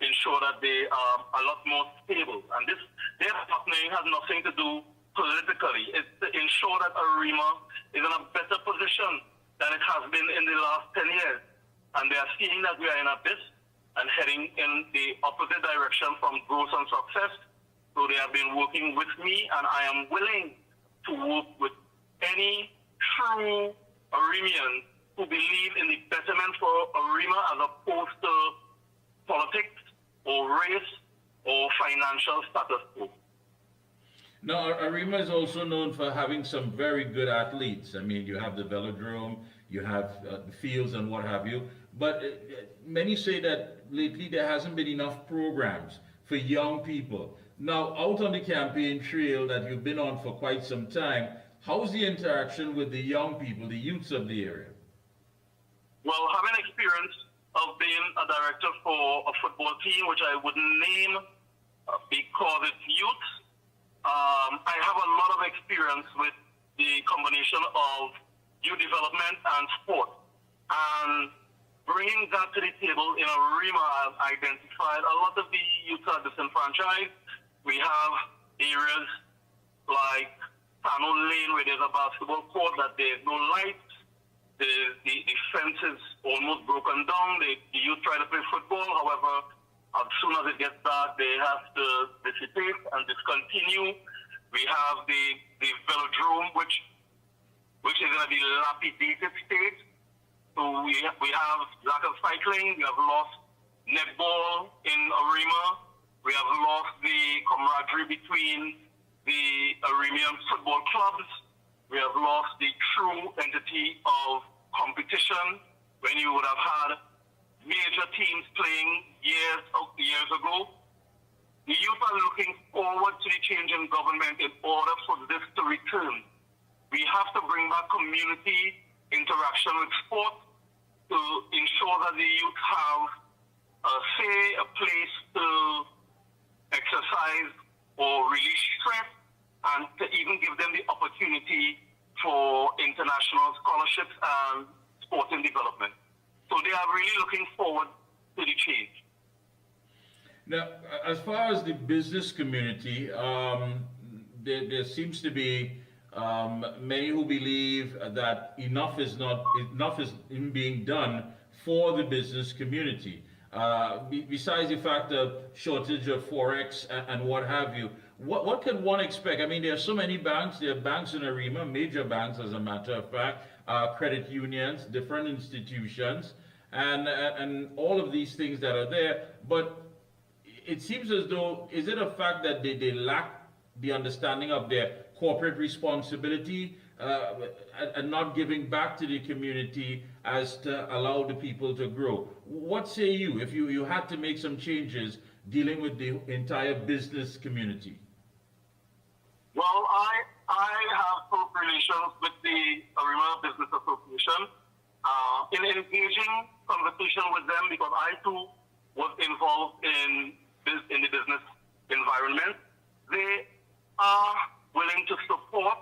ensure that they are a lot more stable. And their partnering has nothing to do politically. It's to ensure that Arima is in a better position than it has been in the last 10 years. And they are seeing that we are in abyss and heading in the opposite direction from growth and success. So they have been working with me, and I am willing to work with any true Arimian who believe in the betterment for Arima as opposed to politics or race or financial status quo. Now, Arima is also known for having some very good athletes. I mean, you have the velodrome, you have the fields and what have you. But many say that lately there hasn't been enough programs for young people. Now, out on the campaign trail that you've been on for quite some time, how's the interaction with the young people, the youths of the area? Well, having experience of being a director for a football team, which I wouldn't name because it's youth, I have a lot of experience with the combination of youth development and sport. And bringing that to the table in Arima, I've identified a lot of the youth are disenfranchised. We have areas like Tano Lane where there's a basketball court that there's no lights. The fence is almost broken down. The youth try to play football. However, as soon as it gets dark, they have to dissipate and discontinue. We have the velodrome, which is in a dilapidated state. So we have lack of cycling. We have lost netball in Arima. We have lost the camaraderie between the Arimian football clubs. We have lost the true entity of competition when you would have had major teams playing years ago. The youth are looking forward to the change in government in order for this to return. We have to bring back community interaction with sport to ensure that the youth have a place to exercise or release stress, and to even give them the opportunity for international scholarships and sporting development. So they are really looking forward to the change. Now, as far as the business community, there seems to be many who believe that enough is being done for the business community. Besides the fact of shortage of forex and what have you, what can one expect? I mean, there are so many banks. There are banks in Arima, major banks, as a matter of fact, credit unions, different institutions, and all of these things that are there. But it seems as though, is it a fact that they lack the understanding of their corporate responsibility and not giving back to the community as to allow the people to grow? What say you if you had to make some changes dealing with the entire business community? Well, I have close relations with the Arima Business Association in engaging conversation with them, because I too was involved in the business environment. They are willing to support,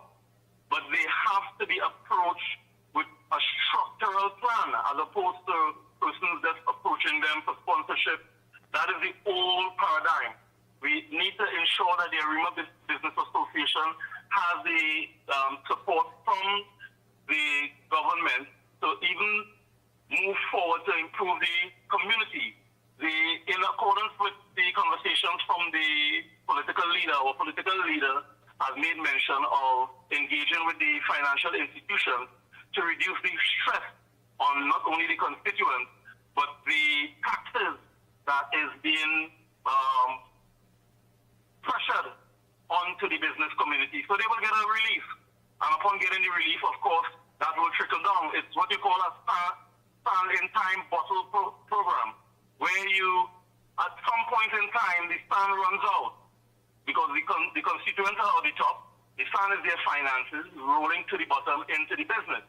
but they have to be approached with a structural plan as opposed to persons just approaching them for sponsorship. That is the old paradigm. We need to ensure that the Arima Business Association has the support from the government to even move forward to improve the community. In accordance with the conversations from the political leader has made mention of engaging with the financial institutions to reduce the stress on not only the constituents, but the taxes that is being pressured onto the business community. So they will get a relief. And upon getting the relief, of course, that will trickle down. It's what you call a stand-in-time bottle program, where you, at some point in time, the stand runs out because the constituents are at the top, the stand is their finances rolling to the bottom into the business.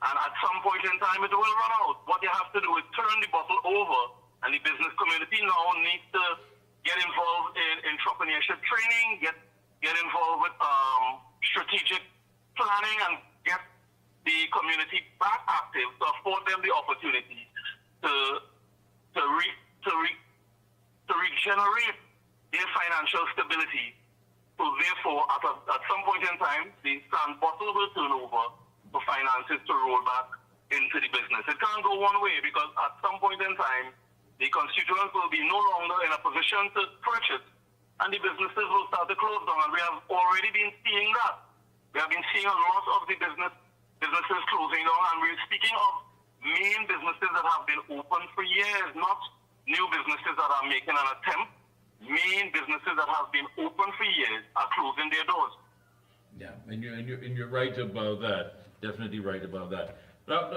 And at some point in time, it will run out. What you have to do is turn the bottle over, and the business community now needs to get involved in entrepreneurship training, get involved with strategic planning, and get the community back active to afford them the opportunity to regenerate their financial stability. So therefore, at some point in time, the stand bottle will turn over for finances to roll back into the business. It can't go one way, because at some point in time, the constituents will be no longer in a position to purchase, and the businesses will start to close down. And we have already been seeing that. We have been seeing a lot of the businesses closing down, and we're speaking of main businesses that have been open for years, not new businesses that are making an attempt. Main businesses that have been open for years are closing their doors. Yeah, and you're right about that. Definitely right about that. Now,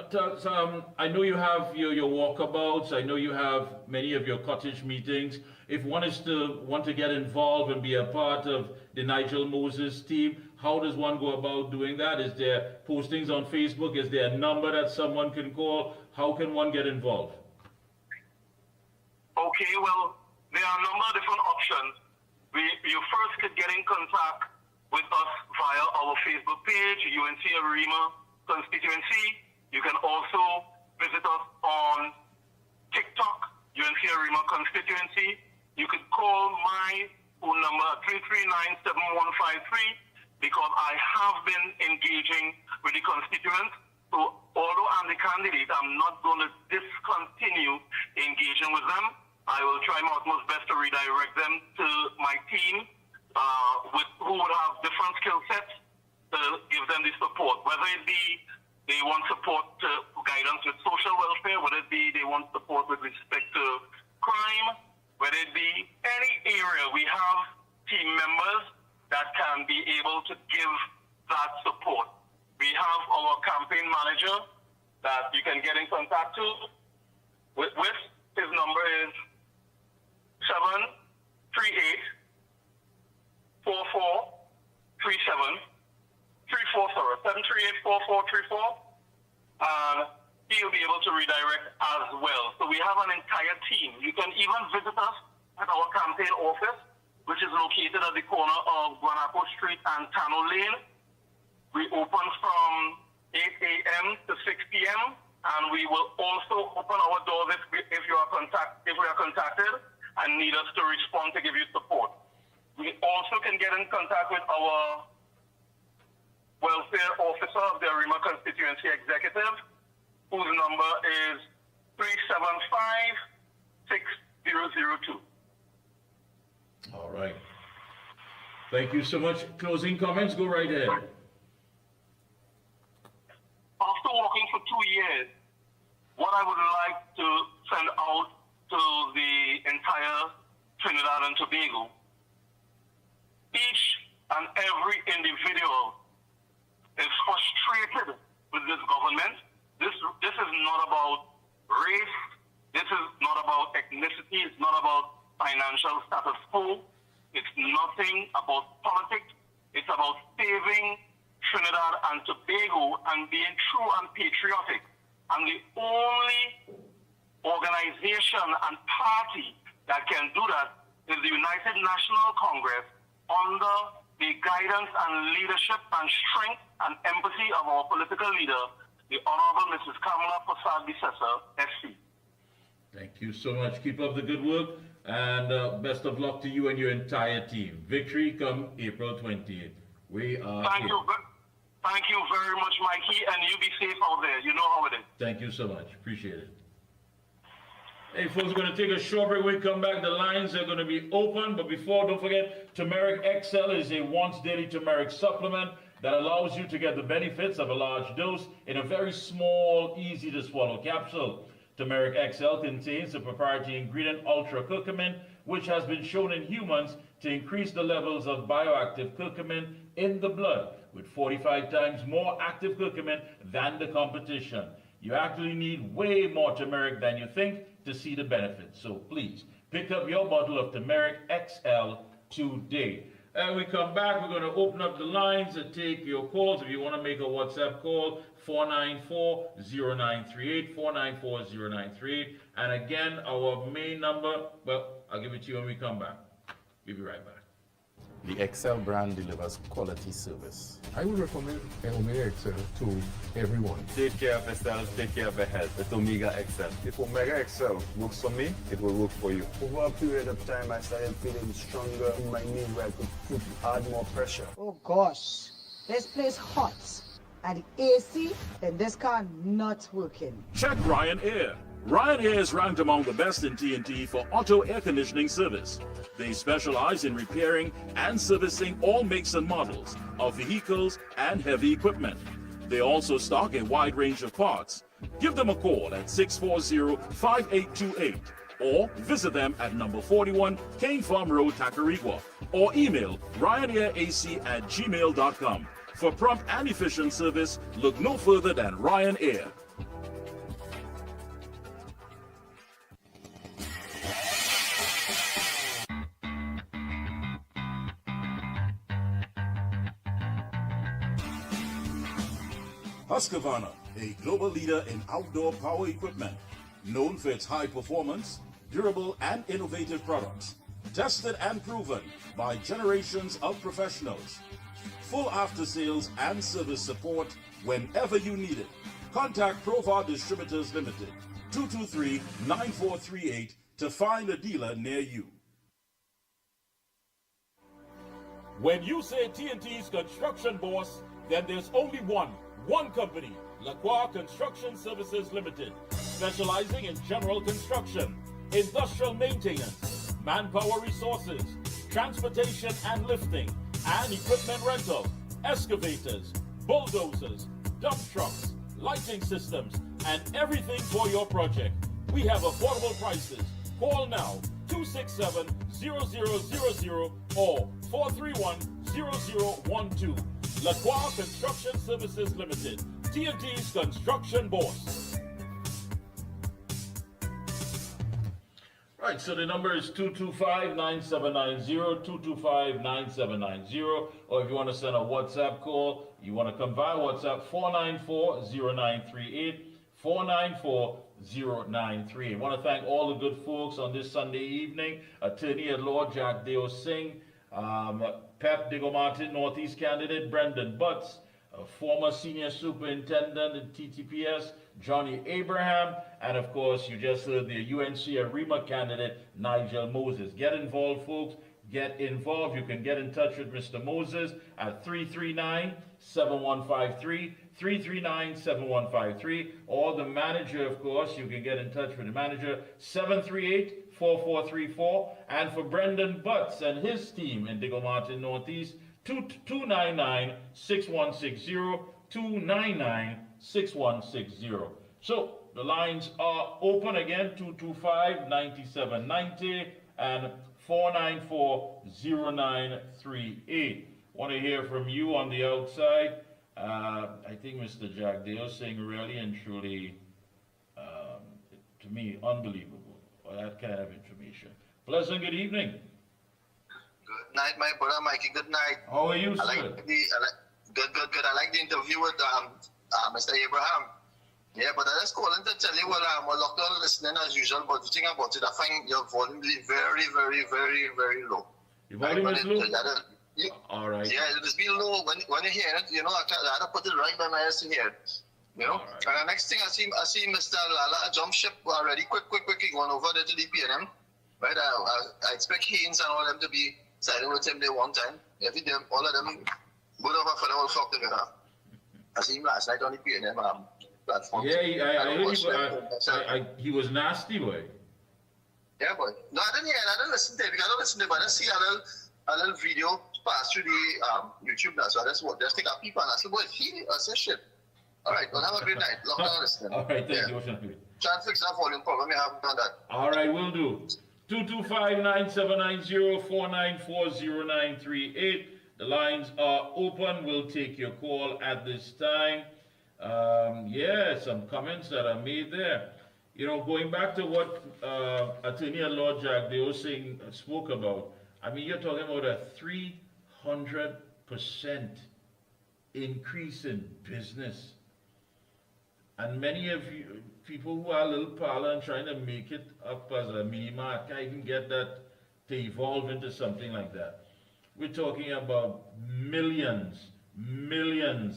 I know you have your walkabouts. I know you have many of your cottage meetings. If one is to want to get involved and be a part of the Nigel Moses team, how does one go about doing that? Is there postings on Facebook? Is there a number that someone can call? How can one get involved? Okay, well, there are a number of different options. You first could get in contact with us via our Facebook page, UNC Arima Constituency. You can also visit us on TikTok, UNC Arima Constituency. You could call my phone number at 339-7153, because I have been engaging with the constituents. So although I'm the candidate, I'm not going to discontinue engaging with them. I will try my utmost best to redirect them to my team, who would have different skill sets to give them the support, whether it be they want support to guidance with social welfare, whether it be they want support with respect to crime, whether it be any area. We have team members that can be able to give that support. We have our campaign manager that you can get in contact with. His number is 738-4437-34, and he'll be able to redirect as well. So we have an entire team. You can even visit us at our campaign office, which is located at the corner of Guanaco Street and Tano Lane. We open from 8 a.m. to 6 p.m., and we will also open our doors if we are contacted and need us to respond to give you support. We also can get in contact with our welfare officer of the Arima Constituency Executive, whose number is 375-6002. All right. Thank you so much. Closing comments, go right ahead. After working for 2 years, what I would like to send out to the entire Trinidad and Tobago, each and every individual is frustrated with this government. This is not about race. This is not about ethnicity. It's not about financial status quo. It's nothing about politics. It's about saving Trinidad and Tobago and being true and patriotic. And the only organization and party that can do that is the United National Congress, under the guidance and leadership and strength and empathy of our political leader, the Honorable Mrs. Kamala Prasad-Bissessar, SC. Thank you so much. Keep up the good work, and best of luck to you and your entire team. Victory come April 28th. We are Thank you very much, Mikey, and you be safe out there. You know how it is. Thank you so much. Appreciate it. Hey, folks, we're going to take a short break. When we come back, the lines are going to be open. But before, don't forget, Turmeric XL is a once-daily turmeric supplement that allows you to get the benefits of a large dose in a very small, easy-to-swallow capsule. Turmeric XL contains the proprietary ingredient ultra-curcumin, which has been shown in humans to increase the levels of bioactive curcumin in the blood, with 45 times more active curcumin than the competition. You actually need way more turmeric than you think to see the benefits. So please, pick up your bottle of Turmeric XL today. And we come back, we're going to open up the lines and take your calls. If you want to make a WhatsApp call, 494-0938, 494-0938. And again, our main number, well, I'll give it to you when we come back. We'll be right back. The XL brand delivers quality service. I would recommend Omega XL to everyone. Take care of yourself, take care of your health with Omega XL. If Omega XL works for me, it will work for you. Over a period of time, I started feeling stronger in my knee where I could add more pressure. Oh gosh, this place hot. And the AC in this car not working. Check Ryan Air. Ryan Air is ranked among the best in TNT for auto air conditioning service. They specialize in repairing and servicing all makes and models of vehicles and heavy equipment. They also stock a wide range of parts. Give them a call at 640-5828 or visit them at number 41 Kane Farm Road, Tacarigua, or email ryanairac@gmail.com. For prompt and efficient service, look no further than Ryan Air. Husqvarna, a global leader in outdoor power equipment, known for its high performance, durable and innovative products, tested and proven by generations of professionals. Full after-sales and service support whenever you need it. Contact Provar Distributors Limited, 223-9438 to find a dealer near you. When you say TNT's construction boss, then there's only one company, Lacroix Construction Services Limited, specializing in general construction, industrial maintenance, manpower resources, transportation and lifting, and equipment rental, excavators, bulldozers, dump trucks, lighting systems, and everything for your project. We have affordable prices. Call now, 267-0000 or 431-0012. Lacroix Construction Services Limited, TNT's construction boss. Right, so the number is 225-9790, 225-9790, or if you want to send a WhatsApp call, you want to come via WhatsApp, 494-0938, 494-0938. I want to thank all the good folks on this Sunday evening, Attorney at Law Jack Deo Singh, Pep Digomartin, Northeast candidate Brendan Butts, former senior superintendent at TTPS, Johnny Abraham, and of course, you just heard the UNC Arima candidate, Nigel Moses. Get involved, folks. Get involved. You can get in touch with Mr. Moses at 339-7153, 339-7153, or the manager, of course, you can get in touch with the manager, 738-4434, and for Brendan Butts and his team in Digomartin Northeast, 299-6160, 299-6160. So the lines are open again, 225-9790 and 494-0938. Want to hear from you on the outside. I think Mr. Jack Dale saying really and truly, to me, unbelievable, that kind of information. Pleasant good evening. Good night, my brother Mikey. Good night. How are you, sir? Good. I like the interview with Mr. Abraham. Yeah, but I just calling to tell you, we're locked on listening as usual, but the thing about it, I find your volume very, very, very, very low. Your volume is low? All right. Yeah, it is be low. When you hear it, you know, I had to put it right by my ears to hear it. You know? Right. And the next thing I see Mr. Lala jump ship already, quick, going over there to the PNM. Right? I expect Haynes and all them to be siding with him there one time. All of them go over for the whole flock together. I see him last night on the PNM platform. Yeah, he was nasty, boy. Yeah, boy. No, I didn't hear it. I didn't listen to it. I don't listen to it, but I just see a little video pass through the YouTube now. So I just take a peep and I said, boy, I said, shit. All right, well, have a great night. Lock down listening. All right, thank you. Try and fix that volume problem. You haven't done that. All right, will do. 225-9790-494-0938. The lines are open. We'll take your call at this time. Yeah, some comments that are made there. You know, going back to what Attorney at Law Jack Deo Singh spoke about, I mean, you're talking about a 300% increase in business. And many of you, people who are a little parlor and trying to make it up as a mini mart, can't even get that to evolve into something like that. We're talking about millions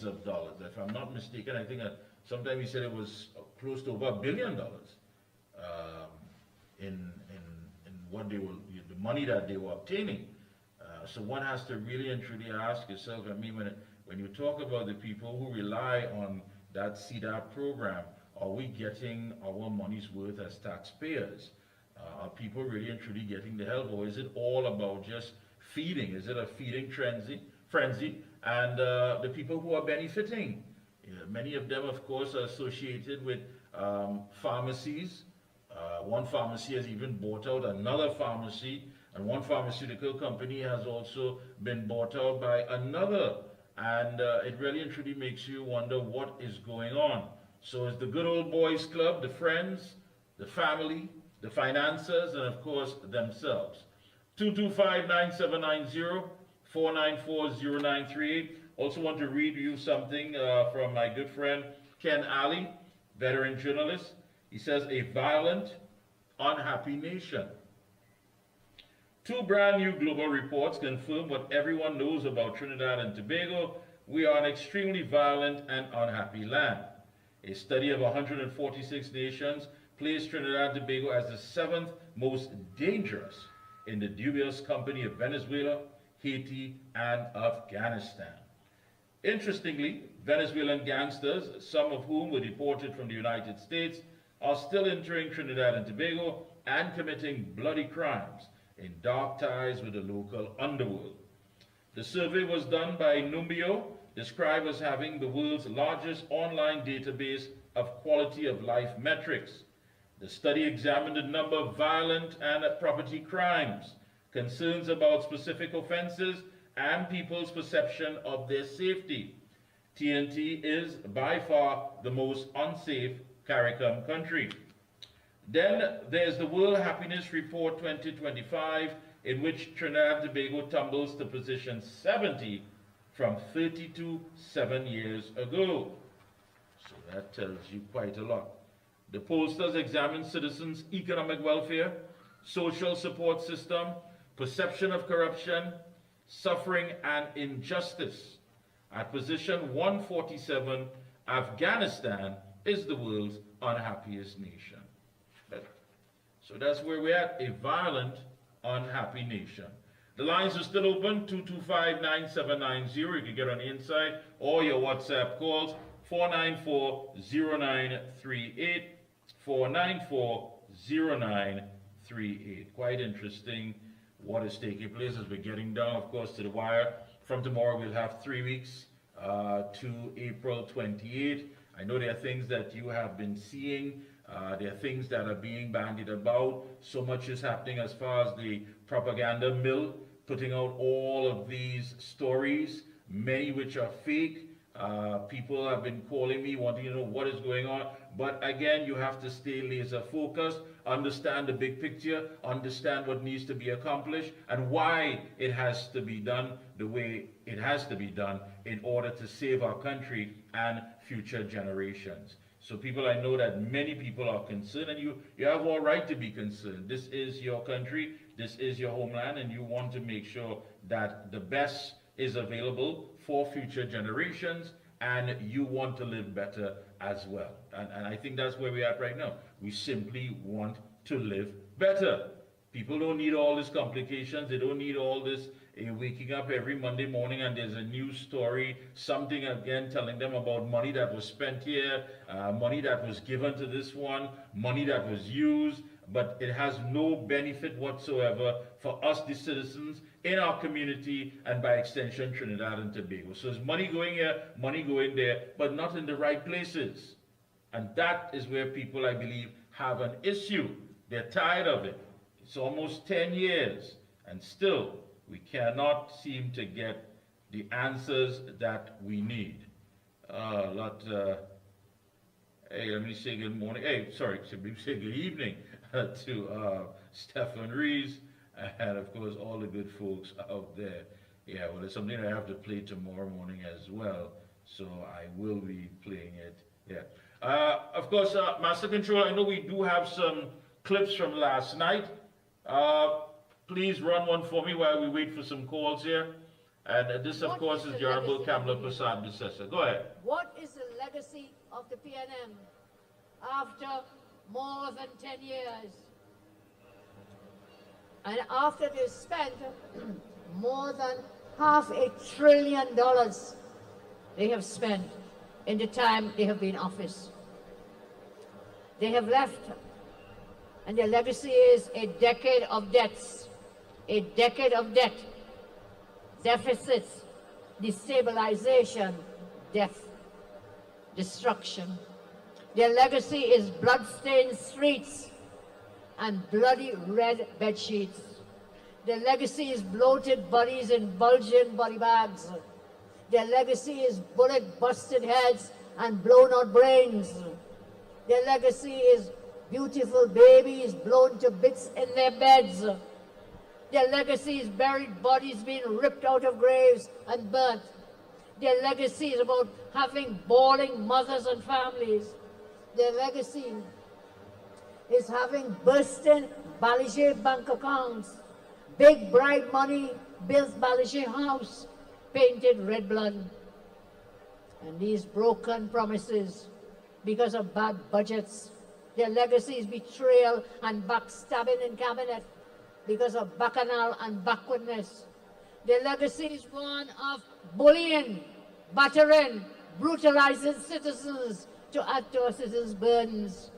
of dollars. If I'm not mistaken, I think sometime he said it was close to over $1 billion in what they were, the money that they were obtaining. So one has to really and truly ask yourself, I mean, when you talk about the people who rely on that CDAP program, are we getting our money's worth as taxpayers? Are people really and truly getting the help, or is it all about just feeding? Is it a feeding frenzy? And the people who are benefiting, many of them, of course, are associated with pharmacies. One pharmacy has even bought out another pharmacy, and one pharmaceutical company has also been bought out by another. And it really and truly makes you wonder what is going on. So it's the good old boys club, the friends, the family, the financiers, and of course themselves. 225-9790-494-0938. Also want to read you something from my good friend Ken Alley, veteran journalist. He says, a violent, unhappy nation. Two brand new global reports confirm what everyone knows about Trinidad and Tobago. We are an extremely violent and unhappy land. A study of 146 nations placed Trinidad and Tobago as the 7th most dangerous in the dubious company of Venezuela, Haiti, and Afghanistan. Interestingly, Venezuelan gangsters, some of whom were deported from the United States, are still entering Trinidad and Tobago and committing bloody crimes in dark ties with the local underworld. The survey was done by Numbio, described as having the world's largest online database of quality of life metrics. The study examined a number of violent and property crimes, concerns about specific offenses, and people's perception of their safety. TNT is by far the most unsafe CARICOM country. Then there's the World Happiness Report 2025, in which Trinidad and Tobago tumbles to position 70 from 32 7 years ago. So that tells you quite a lot. The pollsters examine citizens' economic welfare, social support system, perception of corruption, suffering, and injustice. At position 147, Afghanistan is the world's unhappiest nation. So that's where we're at, a violent, unhappy nation. The lines are still open, 225-9790. You can get on the inside, or your WhatsApp calls, 494-0938, 494-0938. Quite interesting what is taking place as we're getting down, of course, to the wire. From tomorrow, we'll have 3 weeks to April 28th. I know there are things that you have been seeing. There are things that are being bandied about. So much is happening as far as the propaganda mill, putting out all of these stories, many which are fake. People have been calling me, wanting to know what is going on. But again, you have to stay laser focused, understand the big picture, understand what needs to be accomplished, and why it has to be done the way it has to be done in order to save our country and future generations. So people, I know that many people are concerned, and you have all right to be concerned. This is your country, this is your homeland, and you want to make sure that the best is available for future generations, and you want to live better as well. And I think that's where we're at right now. We simply want to live better. People don't need all these complications. They don't need all this waking up every Monday morning and there's a news story, something again telling them about money that was spent here, money that was given to this one, money that was used, but it has no benefit whatsoever for us, the citizens, in our community, and by extension, Trinidad and Tobago. So there's money going here, money going there, but not in the right places. And that is where people, I believe, have an issue. They're tired of it. It's almost 10 years, and still we cannot seem to get the answers that we need. Hey, let me say good morning. Hey, sorry, should we say good evening to Stefan Rees and, of course, all the good folks out there. Yeah, well, it's something I have to play tomorrow morning as well, so I will be playing it. Yeah. Of course, Master Control, I know we do have some clips from last night. Please run one for me while we wait for some calls here. And this, of course, is the Honorable Kamala Prasad Bissessa. Go ahead. What is the legacy of the PNM after more than 10 years? And after they've spent more than $500 billion they have spent in the time they have been in office. They have left, and their legacy is a decade of debts, a decade of debt, deficits, destabilization, death, destruction. Their legacy is blood-stained streets and bloody red bed sheets. Their legacy is bloated bodies in bulging body bags. Their legacy is bullet-busted heads and blown-out brains. Their legacy is beautiful babies blown to bits in their beds. Their legacy is buried bodies being ripped out of graves and burnt. Their legacy is about having bawling mothers and families. Their legacy is having bursting Balijé bank accounts. Big bribe money built Balijé house, painted red blood. And these broken promises because of bad budgets. Their legacy is betrayal and backstabbing in cabinet because of bacchanal and backwardness. Their legacy is one of bullying, battering, brutalizing citizens to add to our citizens' burdens.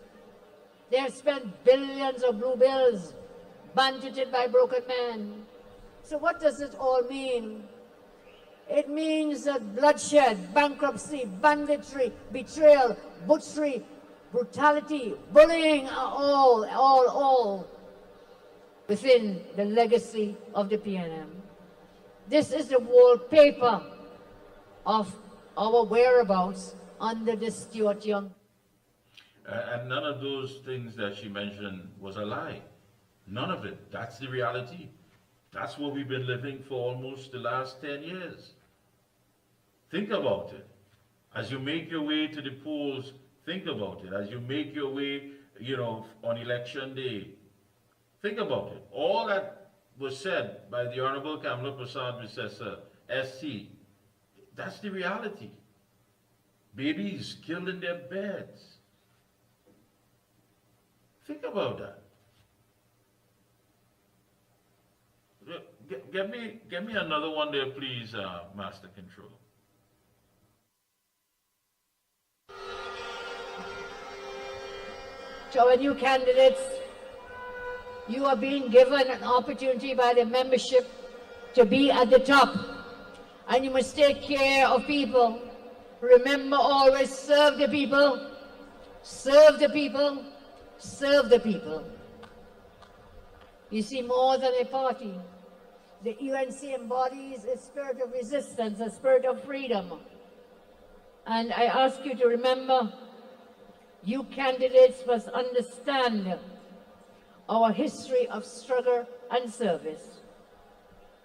They have spent billions of blue bills, bandited by broken men. So what does it all mean? It means that bloodshed, bankruptcy, banditry, betrayal, butchery, brutality, bullying are all within the legacy of the PNM. This is the wallpaper of our whereabouts under the Stuart Young. And none of those things that she mentioned was a lie. None of it. That's the reality. That's what we've been living for almost the last 10 years. Think about it. As you make your way to the polls, think about it. As you make your way, on election day, think about it. All that was said by the Honorable Kamala Prasad Bissessa, SC, that's the reality. Babies killed in their beds. Think about that. Get me another one there, please, Master Control. To our new candidates, you are being given an opportunity by the membership to be at the top. And you must take care of people. Remember, always serve the people, serve the people, serve the people. You see, more than a party, the UNC embodies a spirit of resistance, a spirit of freedom. And I ask you to remember, you candidates must understand our history of struggle and service.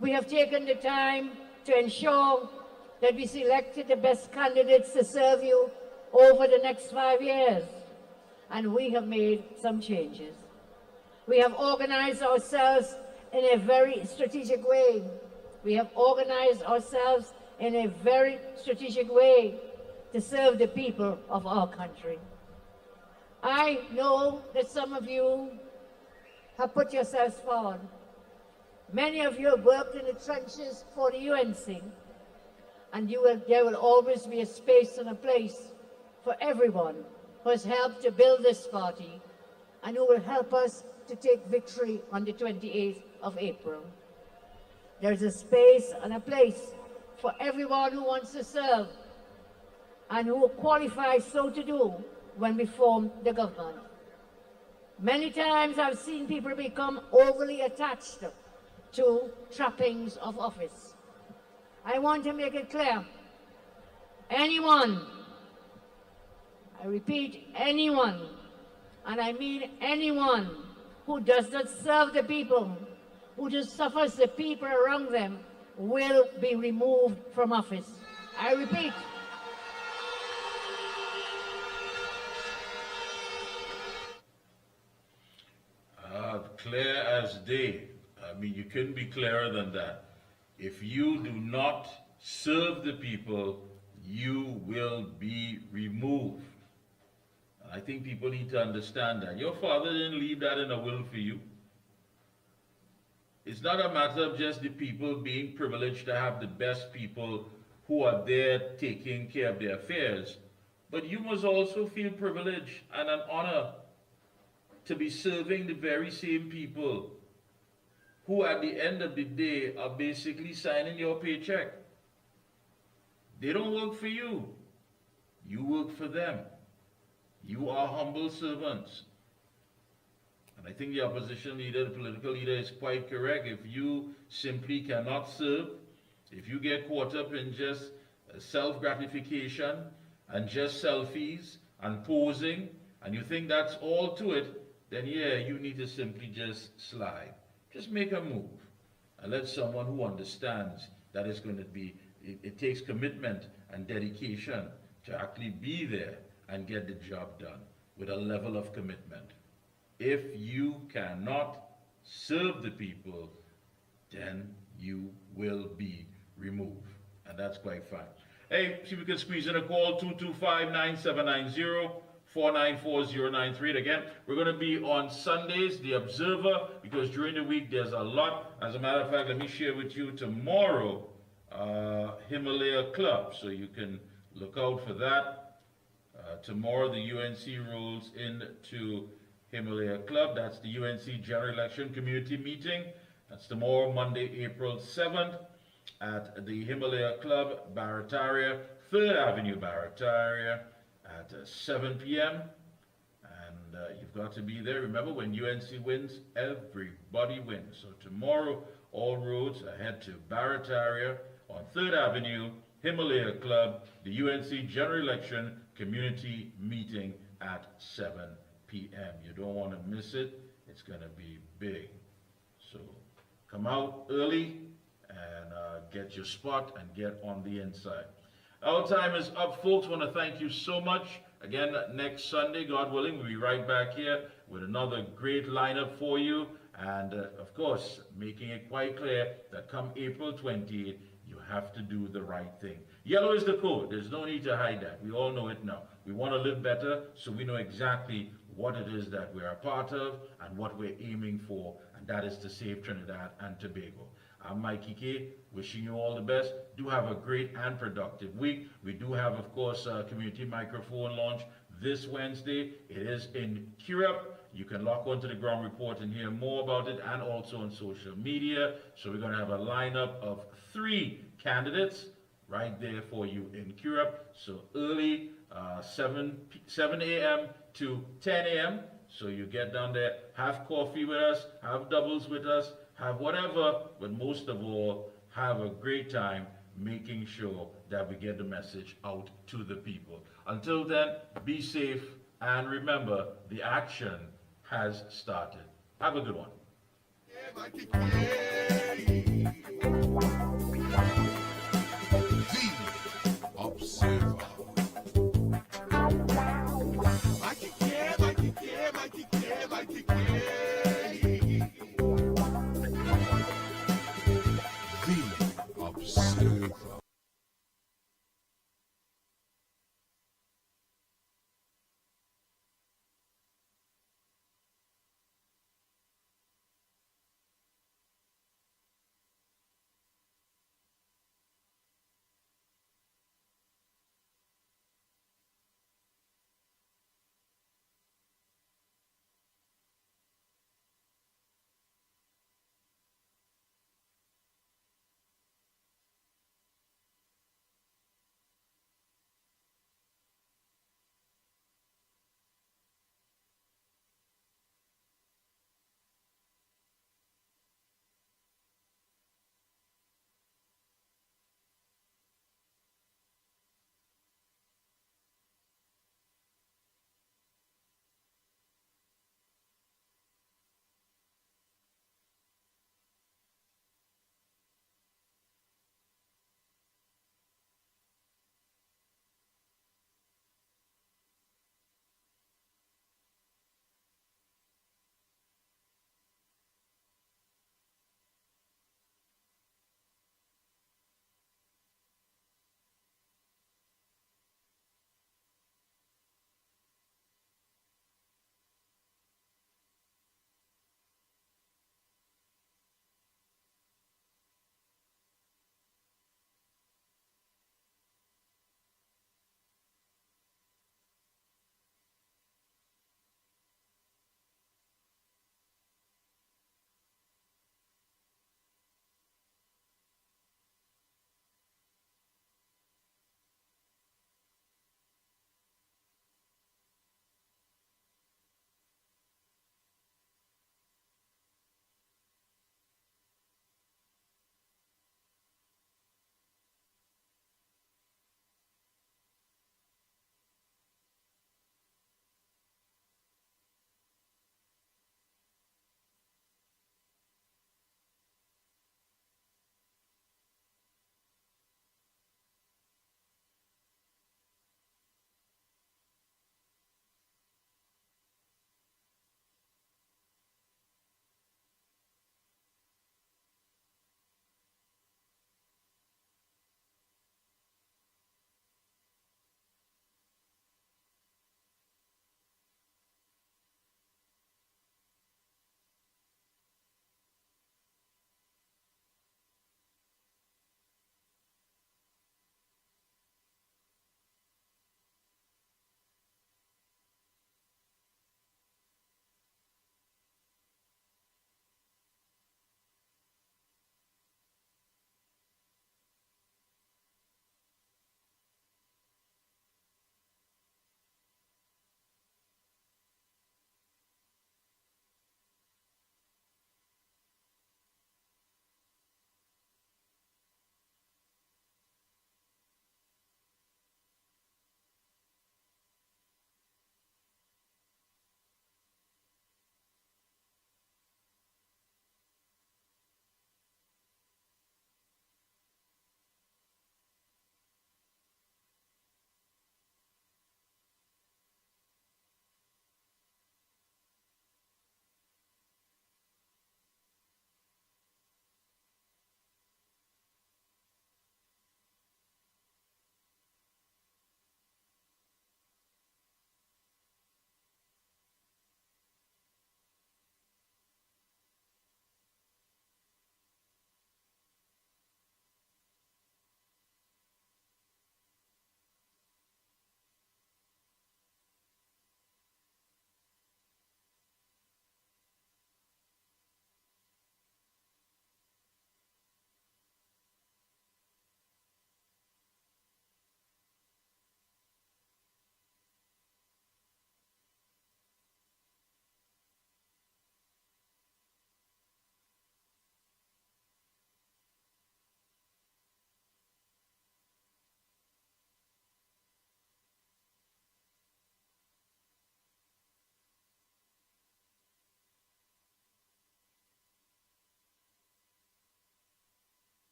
We have taken the time to ensure that we selected the best candidates to serve you over the next 5 years. And we have made some changes. We have organized ourselves in a very strategic way. We have organized ourselves in a very strategic way to serve the people of our country. I know that some of you have put yourselves forward. Many of you have worked in the trenches for the UNC, and there will always be a space and a place for everyone who has helped to build this party and who will help us to take victory on the 28th of April. There's a space and a place for everyone who wants to serve and who qualifies so to do when we form the government. Many times I've seen people become overly attached to trappings of office. I want to make it clear. Anyone, I repeat, anyone, and I mean anyone who does not serve the people, who just suffers the people around them, will be removed from office. I repeat. Clear as day. I mean, you couldn't be clearer than that. If you do not serve the people, you will be removed. I think people need to understand that. Your father didn't leave that in a will for you. It's not a matter of just the people being privileged to have the best people who are there taking care of their affairs, but you must also feel privileged and an honor to be serving the very same people who at the end of the day are basically signing your paycheck. They don't work for you. You work for them. You are humble servants. And I think the opposition leader, the political leader, is quite correct. If you simply cannot serve, if you get caught up in just self-gratification and just selfies and posing, and you think that's all to it, then yeah, you need to simply just slide. Just make a move and let someone who understands that it's going to be, it takes commitment and dedication to actually be there and get the job done with a level of commitment. If you cannot serve the people, then you will be removed. And that's quite fine. Hey, see if we can squeeze in a call, 225-9790. 494-093. Again, we're going to be on Sundays, The Observer, because during the week there's a lot. As a matter of fact, let me share with you tomorrow, Himalaya Club, so you can look out for that. Tomorrow, the UNC rolls into Himalaya Club. That's the UNC General Election Community Meeting. That's tomorrow, Monday, April 7th, at the Himalaya Club, Barataria, 3rd Avenue, Barataria, at 7 p.m. And you've got to be there. Remember, when UNC wins, everybody wins. So tomorrow, all roads ahead to Barataria on 3rd Avenue, Himalaya Club, the UNC General Election Community Meeting at 7 p.m. You don't want to miss it. It's going to be big. So come out early and get your spot and get on the inside. Our time is up, folks. I want to thank you so much. Again, next Sunday, God willing, we'll be right back here with another great lineup for you. And, of course, making it quite clear that come April 28th, you have to do the right thing. Yellow is the code. There's no need to hide that. We all know it now. We want to live better, so we know exactly what it is that we're a part of and what we're aiming for, and that is to save Trinidad and Tobago. I'm Mickie K, wishing you all the best. Do have a great and productive week. We do have, of course, a community microphone launch this Wednesday. It is in Curepe. You can log on to the ground report and hear more about it, and also on social media. So we're going to have a lineup of 3 candidates right there for you in Curepe. So early, 7 a.m. to 10 a.m. So you get down there, have coffee with us, have doubles with us, have whatever, but most of all, have a great time making sure that we get the message out to the people. Until then, be safe, and remember, the action has started. Have a good one.